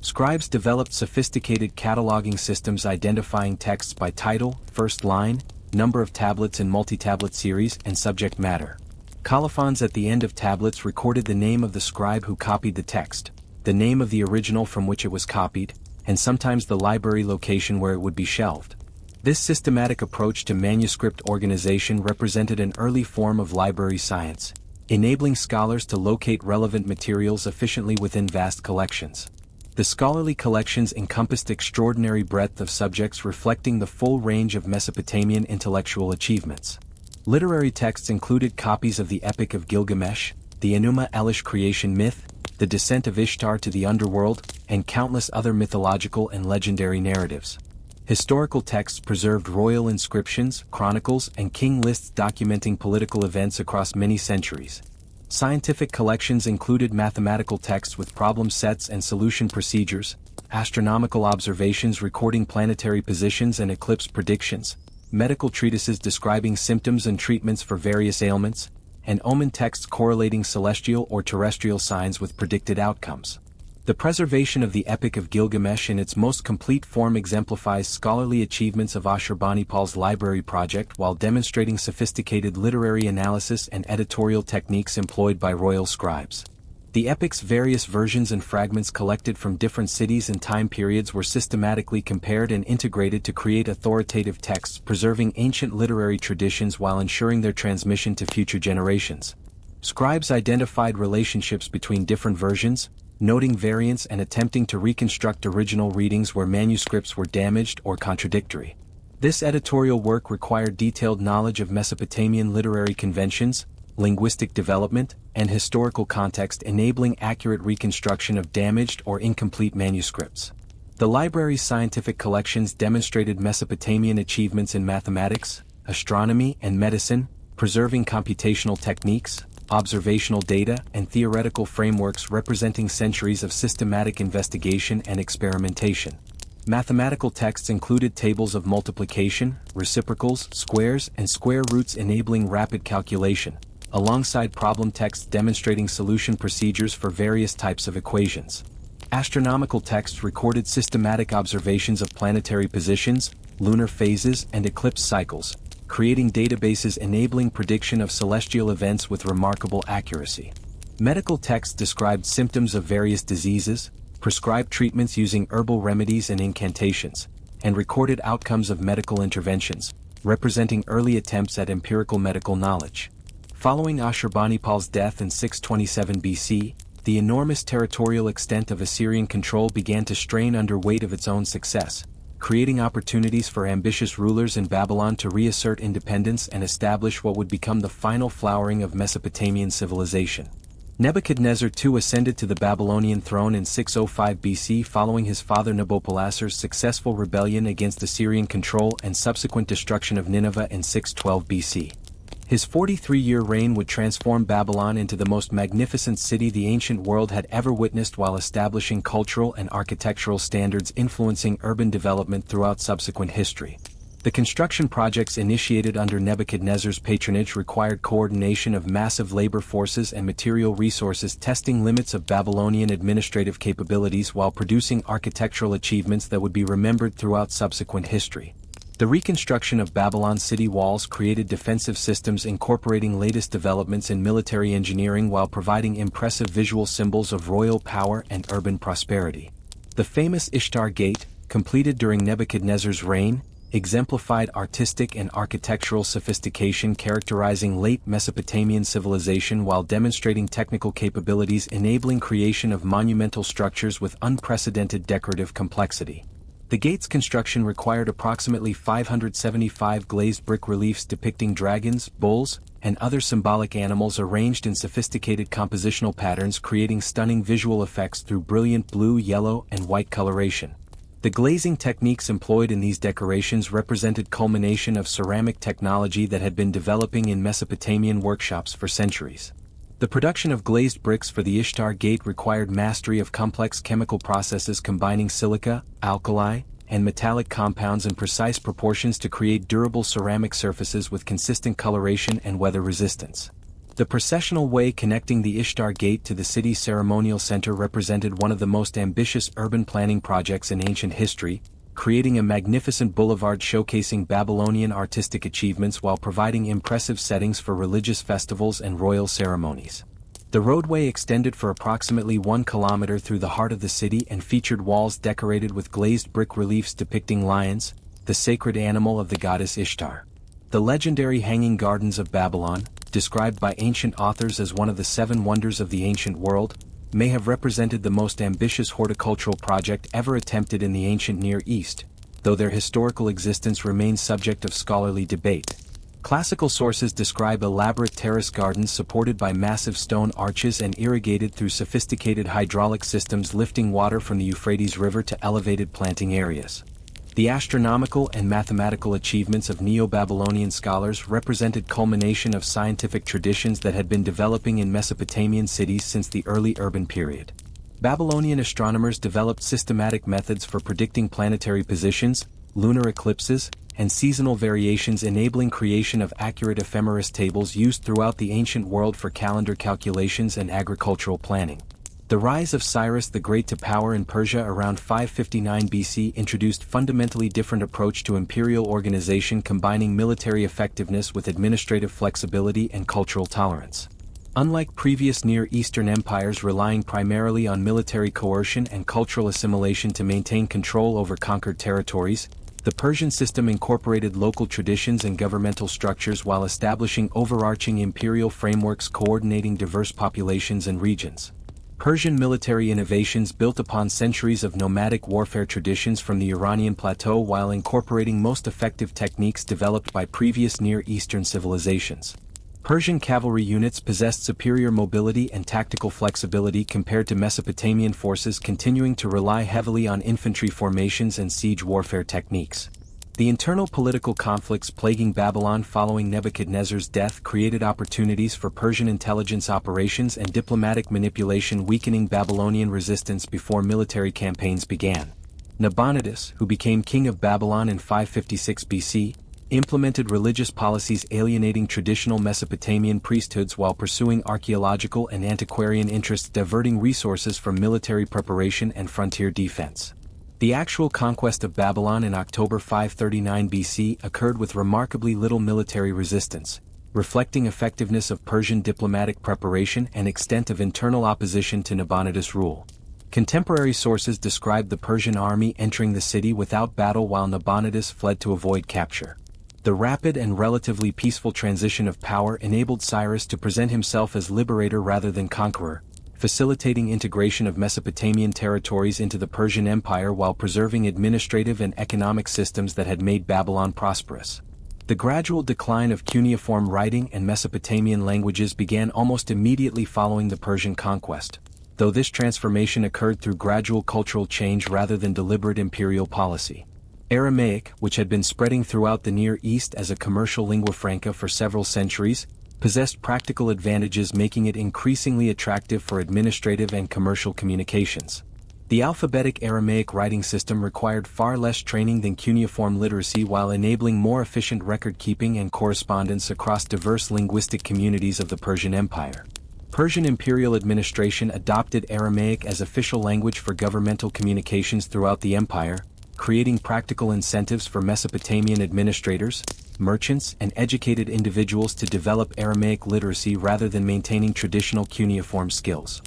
Scribes developed sophisticated cataloging systems identifying texts by title, first line, number of tablets in multi-tablet series, and subject matter. Colophons at the end of tablets recorded the name of the scribe who copied the text, the name of the original from which it was copied, and sometimes the library location where it would be shelved. This systematic approach to manuscript organization represented an early form of library science, enabling scholars to locate relevant materials efficiently within vast collections. The scholarly collections encompassed extraordinary breadth of subjects reflecting the full range of Mesopotamian intellectual achievements. Literary texts included copies of the Epic of Gilgamesh, the Enuma Elish creation myth, the descent of Ishtar to the underworld, and countless other mythological and legendary narratives. Historical texts preserved royal inscriptions, chronicles, and king lists documenting political events across many centuries. Scientific collections included mathematical texts with problem sets and solution procedures, astronomical observations recording planetary positions and eclipse predictions, medical treatises describing symptoms and treatments for various ailments, and omen texts correlating celestial or terrestrial signs with predicted outcomes. The preservation of the Epic of Gilgamesh in its most complete form exemplifies scholarly achievements of Ashurbanipal's library project while demonstrating sophisticated literary analysis and editorial techniques employed by royal scribes. The epic's various versions and fragments collected from different cities and time periods were systematically compared and integrated to create authoritative texts preserving ancient literary traditions while ensuring their transmission to future generations. Scribes identified relationships between different versions, noting variants and attempting to reconstruct original readings where manuscripts were damaged or contradictory. This editorial work required detailed knowledge of Mesopotamian literary conventions, linguistic development, and historical context enabling accurate reconstruction of damaged or incomplete manuscripts. The library's scientific collections demonstrated Mesopotamian achievements in mathematics, astronomy, and medicine, preserving computational techniques, observational data, and theoretical frameworks representing centuries of systematic investigation and experimentation. Mathematical texts included tables of multiplication, reciprocals, squares, and square roots enabling rapid calculation, alongside problem texts demonstrating solution procedures for various types of equations. Astronomical texts recorded systematic observations of planetary positions, lunar phases, and eclipse cycles, creating databases enabling prediction of celestial events with remarkable accuracy. Medical texts described symptoms of various diseases, prescribed treatments using herbal remedies and incantations, and recorded outcomes of medical interventions, representing early attempts at empirical medical knowledge. Following Ashurbanipal's death in 627 BC, the enormous territorial extent of Assyrian control began to strain under weight of its own success, creating opportunities for ambitious rulers in Babylon to reassert independence and establish what would become the final flowering of Mesopotamian civilization. Nebuchadnezzar II ascended to the Babylonian throne in 605 BC following his father Nabopolassar's successful rebellion against Assyrian control and subsequent destruction of Nineveh in 612 BC. His 43-year reign would transform Babylon into the most magnificent city the ancient world had ever witnessed while establishing cultural and architectural standards influencing urban development throughout subsequent history. The construction projects initiated under Nebuchadnezzar's patronage required coordination of massive labor forces and material resources, testing limits of Babylonian administrative capabilities while producing architectural achievements that would be remembered throughout subsequent history. The reconstruction of Babylon's city walls created defensive systems incorporating latest developments in military engineering while providing impressive visual symbols of royal power and urban prosperity. The famous Ishtar Gate, completed during Nebuchadnezzar's reign, exemplified artistic and architectural sophistication characterizing late Mesopotamian civilization while demonstrating technical capabilities enabling creation of monumental structures with unprecedented decorative complexity. The gate's construction required approximately 575 glazed brick reliefs depicting dragons, bulls, and other symbolic animals arranged in sophisticated compositional patterns creating stunning visual effects through brilliant blue, yellow, and white coloration. The glazing techniques employed in these decorations represented culmination of ceramic technology that had been developing in Mesopotamian workshops for centuries. The production of glazed bricks for the Ishtar Gate required mastery of complex chemical processes combining silica, alkali, and metallic compounds in precise proportions to create durable ceramic surfaces with consistent coloration and weather resistance. The processional way connecting the Ishtar Gate to the city's ceremonial center represented one of the most ambitious urban planning projects in ancient history, creating a magnificent boulevard showcasing Babylonian artistic achievements while providing impressive settings for religious festivals and royal ceremonies. The roadway extended for approximately 1 kilometer through the heart of the city and featured walls decorated with glazed brick reliefs depicting lions, the sacred animal of the goddess Ishtar. The legendary Hanging Gardens of Babylon, described by ancient authors as one of the 7 wonders of the ancient world, may have represented the most ambitious horticultural project ever attempted in the ancient Near East, though their historical existence remains subject of scholarly debate. Classical sources describe elaborate terrace gardens supported by massive stone arches and irrigated through sophisticated hydraulic systems lifting water from the Euphrates River to elevated planting areas. The astronomical and mathematical achievements of Neo-Babylonian scholars represented culmination of scientific traditions that had been developing in Mesopotamian cities since the early urban period. Babylonian astronomers developed systematic methods for predicting planetary positions, lunar eclipses, and seasonal variations enabling creation of accurate ephemeris tables used throughout the ancient world for calendar calculations and agricultural planning. The rise of Cyrus the Great to power in Persia around 559 BC introduced fundamentally different approach to imperial organization combining military effectiveness with administrative flexibility and cultural tolerance. Unlike previous Near Eastern empires relying primarily on military coercion and cultural assimilation to maintain control over conquered territories, the Persian system incorporated local traditions and governmental structures while establishing overarching imperial frameworks coordinating diverse populations and regions. Persian military innovations built upon centuries of nomadic warfare traditions from the Iranian plateau while incorporating most effective techniques developed by previous Near Eastern civilizations. Persian cavalry units possessed superior mobility and tactical flexibility compared to Mesopotamian forces continuing to rely heavily on infantry formations and siege warfare techniques. The internal political conflicts plaguing Babylon following Nebuchadnezzar's death created opportunities for Persian intelligence operations and diplomatic manipulation weakening Babylonian resistance before military campaigns began. Nabonidus, who became king of Babylon in 556 BC, implemented religious policies alienating traditional Mesopotamian priesthoods while pursuing archaeological and antiquarian interests diverting resources from military preparation and frontier defense. The actual conquest of Babylon in October 539 BC occurred with remarkably little military resistance, reflecting effectiveness of Persian diplomatic preparation and extent of internal opposition to Nabonidus' rule. Contemporary sources describe the Persian army entering the city without battle while Nabonidus fled to avoid capture. The rapid and relatively peaceful transition of power enabled Cyrus to present himself as liberator rather than conqueror, facilitating integration of Mesopotamian territories into the Persian Empire while preserving administrative and economic systems that had made Babylon prosperous. The gradual decline of cuneiform writing and Mesopotamian languages began almost immediately following the Persian conquest, though this transformation occurred through gradual cultural change rather than deliberate imperial policy. Aramaic, which had been spreading throughout the Near East as a commercial lingua franca for several centuries, possessed practical advantages making it increasingly attractive for administrative and commercial communications. The alphabetic Aramaic writing system required far less training than cuneiform literacy while enabling more efficient record-keeping and correspondence across diverse linguistic communities of the Persian Empire. Persian imperial administration adopted Aramaic as official language for governmental communications throughout the empire, creating practical incentives for Mesopotamian administrators, merchants, and educated individuals to develop Aramaic literacy rather than maintaining traditional cuneiform skills.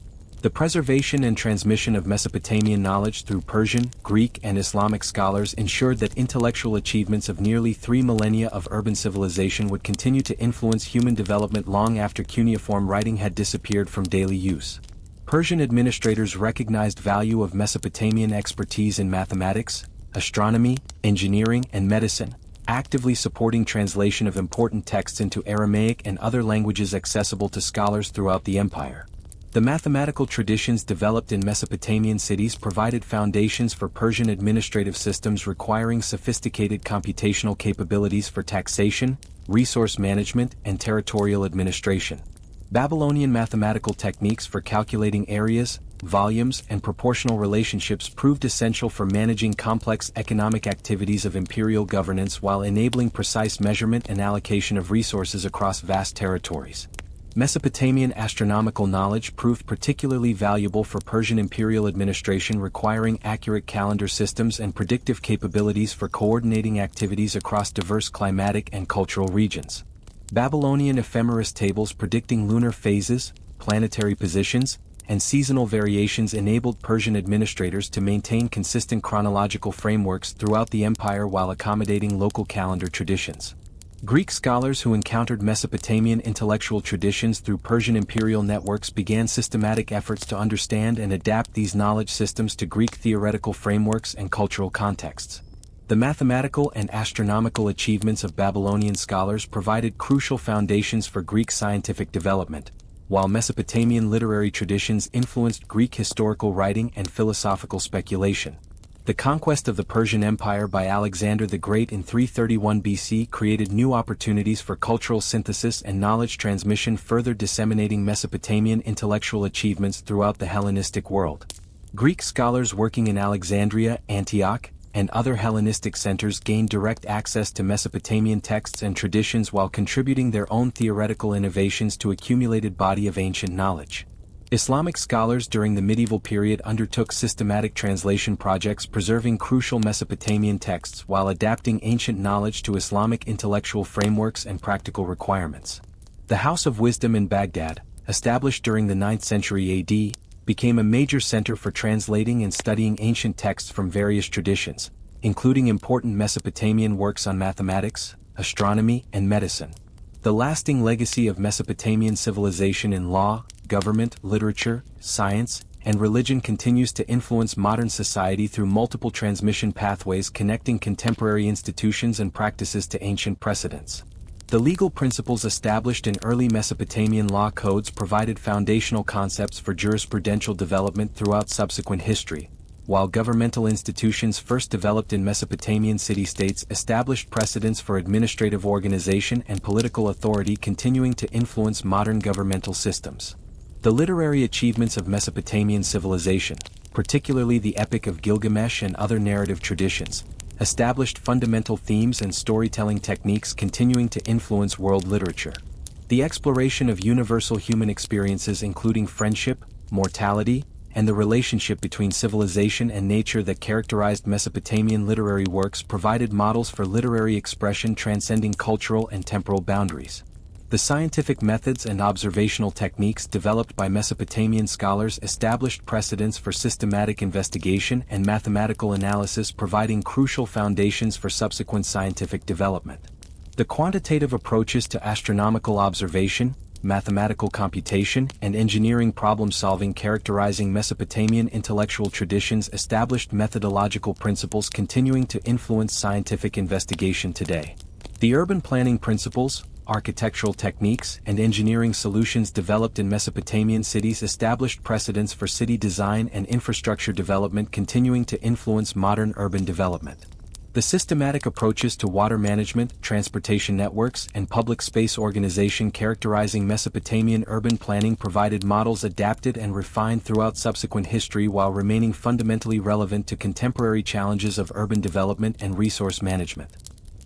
The preservation and transmission of Mesopotamian knowledge through Persian, Greek, and Islamic scholars ensured that intellectual achievements of nearly 3 millennia of urban civilization would continue to influence human development long after cuneiform writing had disappeared from daily use. Persian administrators recognized value of Mesopotamian expertise in mathematics, astronomy, engineering, and medicine, actively supporting translation of important texts into Aramaic and other languages accessible to scholars throughout the empire. The mathematical traditions developed in Mesopotamian cities provided foundations for Persian administrative systems requiring sophisticated computational capabilities for taxation, resource management, and territorial administration. Babylonian mathematical techniques for calculating areas, volumes, and proportional relationships proved essential for managing complex economic activities of imperial governance while enabling precise measurement and allocation of resources across vast territories. Mesopotamian astronomical knowledge proved particularly valuable for Persian imperial administration, requiring accurate calendar systems and predictive capabilities for coordinating activities across diverse climatic and cultural regions. Babylonian ephemeris tables predicting lunar phases, planetary positions, and seasonal variations enabled Persian administrators to maintain consistent chronological frameworks throughout the empire while accommodating local calendar traditions. Greek scholars who encountered Mesopotamian intellectual traditions through Persian imperial networks began systematic efforts to understand and adapt these knowledge systems to Greek theoretical frameworks and cultural contexts. The mathematical and astronomical achievements of Babylonian scholars provided crucial foundations for Greek scientific development, while Mesopotamian literary traditions influenced Greek historical writing and philosophical speculation. The conquest of the Persian Empire by Alexander the Great in 331 BC created new opportunities for cultural synthesis and knowledge transmission, further disseminating Mesopotamian intellectual achievements throughout the Hellenistic world. Greek scholars working in Alexandria, Antioch, and other Hellenistic centers gained direct access to Mesopotamian texts and traditions while contributing their own theoretical innovations to accumulated body of ancient knowledge. Islamic scholars during the medieval period undertook systematic translation projects preserving crucial Mesopotamian texts while adapting ancient knowledge to Islamic intellectual frameworks and practical requirements. The House of Wisdom in Baghdad, established during the 9th century AD, became a major center for translating and studying ancient texts from various traditions, including important Mesopotamian works on mathematics, astronomy, and medicine. The lasting legacy of Mesopotamian civilization in law, government, literature, science, and religion continues to influence modern society through multiple transmission pathways connecting contemporary institutions and practices to ancient precedents. The legal principles established in early Mesopotamian law codes provided foundational concepts for jurisprudential development throughout subsequent history, while governmental institutions first developed in Mesopotamian city-states established precedents for administrative organization and political authority, continuing to influence modern governmental systems. The literary achievements of Mesopotamian civilization, particularly the Epic of Gilgamesh and other narrative traditions, established fundamental themes and storytelling techniques continuing to influence world literature. The exploration of universal human experiences including friendship, mortality, and the relationship between civilization and nature that characterized Mesopotamian literary works provided models for literary expression transcending cultural and temporal boundaries. The scientific methods and observational techniques developed by Mesopotamian scholars established precedents for systematic investigation and mathematical analysis, providing crucial foundations for subsequent scientific development. The quantitative approaches to astronomical observation, mathematical computation, and engineering problem-solving characterizing Mesopotamian intellectual traditions established methodological principles continuing to influence scientific investigation today. The urban planning principles, architectural techniques, and engineering solutions developed in Mesopotamian cities established precedents for city design and infrastructure development, continuing to influence modern urban development. The systematic approaches to water management, transportation networks, and public space organization characterizing Mesopotamian urban planning provided models adapted and refined throughout subsequent history while remaining fundamentally relevant to contemporary challenges of urban development and resource management.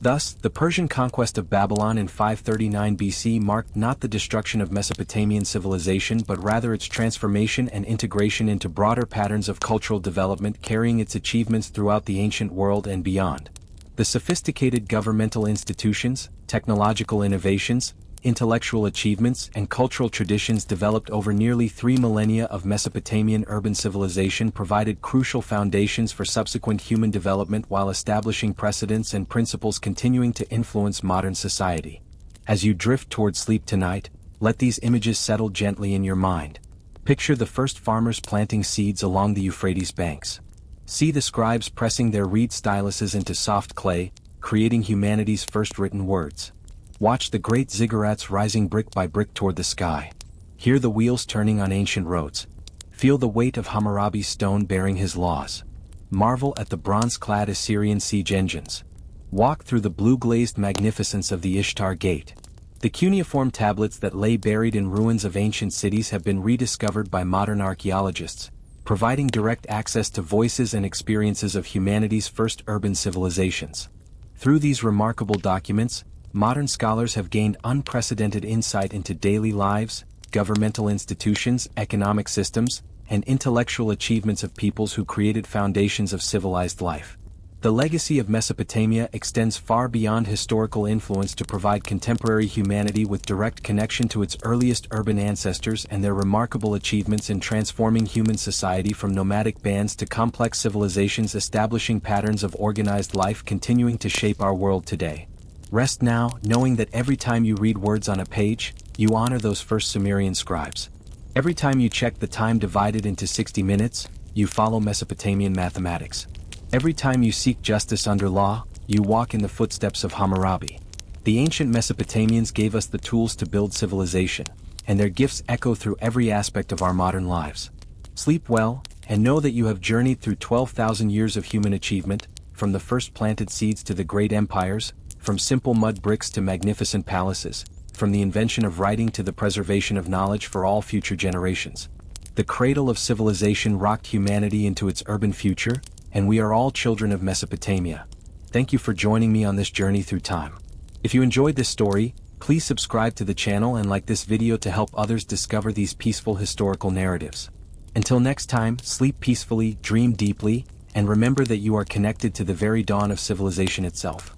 Thus, the Persian conquest of Babylon in 539 BC marked not the destruction of Mesopotamian civilization but rather its transformation and integration into broader patterns of cultural development, carrying its achievements throughout the ancient world and beyond. The sophisticated governmental institutions, technological innovations, intellectual achievements, and cultural traditions developed over nearly 3 millennia of Mesopotamian urban civilization provided crucial foundations for subsequent human development while establishing precedents and principles continuing to influence modern society. As you drift toward sleep tonight, let these images settle gently in your mind. Picture the first farmers planting seeds along the Euphrates banks. See the scribes pressing their reed styluses into soft clay, creating humanity's first written words. Watch the great ziggurats rising brick by brick toward the sky. Hear the wheels turning on ancient roads. Feel the weight of Hammurabi's stone bearing his laws. Marvel at the bronze-clad Assyrian siege engines. Walk through the blue-glazed magnificence of the Ishtar Gate. The cuneiform tablets that lay buried in ruins of ancient cities have been rediscovered by modern archaeologists, providing direct access to voices and experiences of humanity's first urban civilizations. Through these remarkable documents, modern scholars have gained unprecedented insight into daily lives, governmental institutions, economic systems, and intellectual achievements of peoples who created foundations of civilized life. The legacy of Mesopotamia extends far beyond historical influence to provide contemporary humanity with direct connection to its earliest urban ancestors and their remarkable achievements in transforming human society from nomadic bands to complex civilizations, establishing patterns of organized life continuing to shape our world today. Rest now, knowing that every time you read words on a page, you honor those first Sumerian scribes. Every time you check the time divided into 60 minutes, you follow Mesopotamian mathematics. Every time you seek justice under law, you walk in the footsteps of Hammurabi. The ancient Mesopotamians gave us the tools to build civilization, and their gifts echo through every aspect of our modern lives. Sleep well, and know that you have journeyed through 12,000 years of human achievement, from the first planted seeds to the great empires, from simple mud bricks to magnificent palaces, from the invention of writing to the preservation of knowledge for all future generations. The cradle of civilization rocked humanity into its urban future, and we are all children of Mesopotamia. Thank you for joining me on this journey through time. If you enjoyed this story, please subscribe to the channel and like this video to help others discover these peaceful historical narratives. Until next time, sleep peacefully, dream deeply, and remember that you are connected to the very dawn of civilization itself.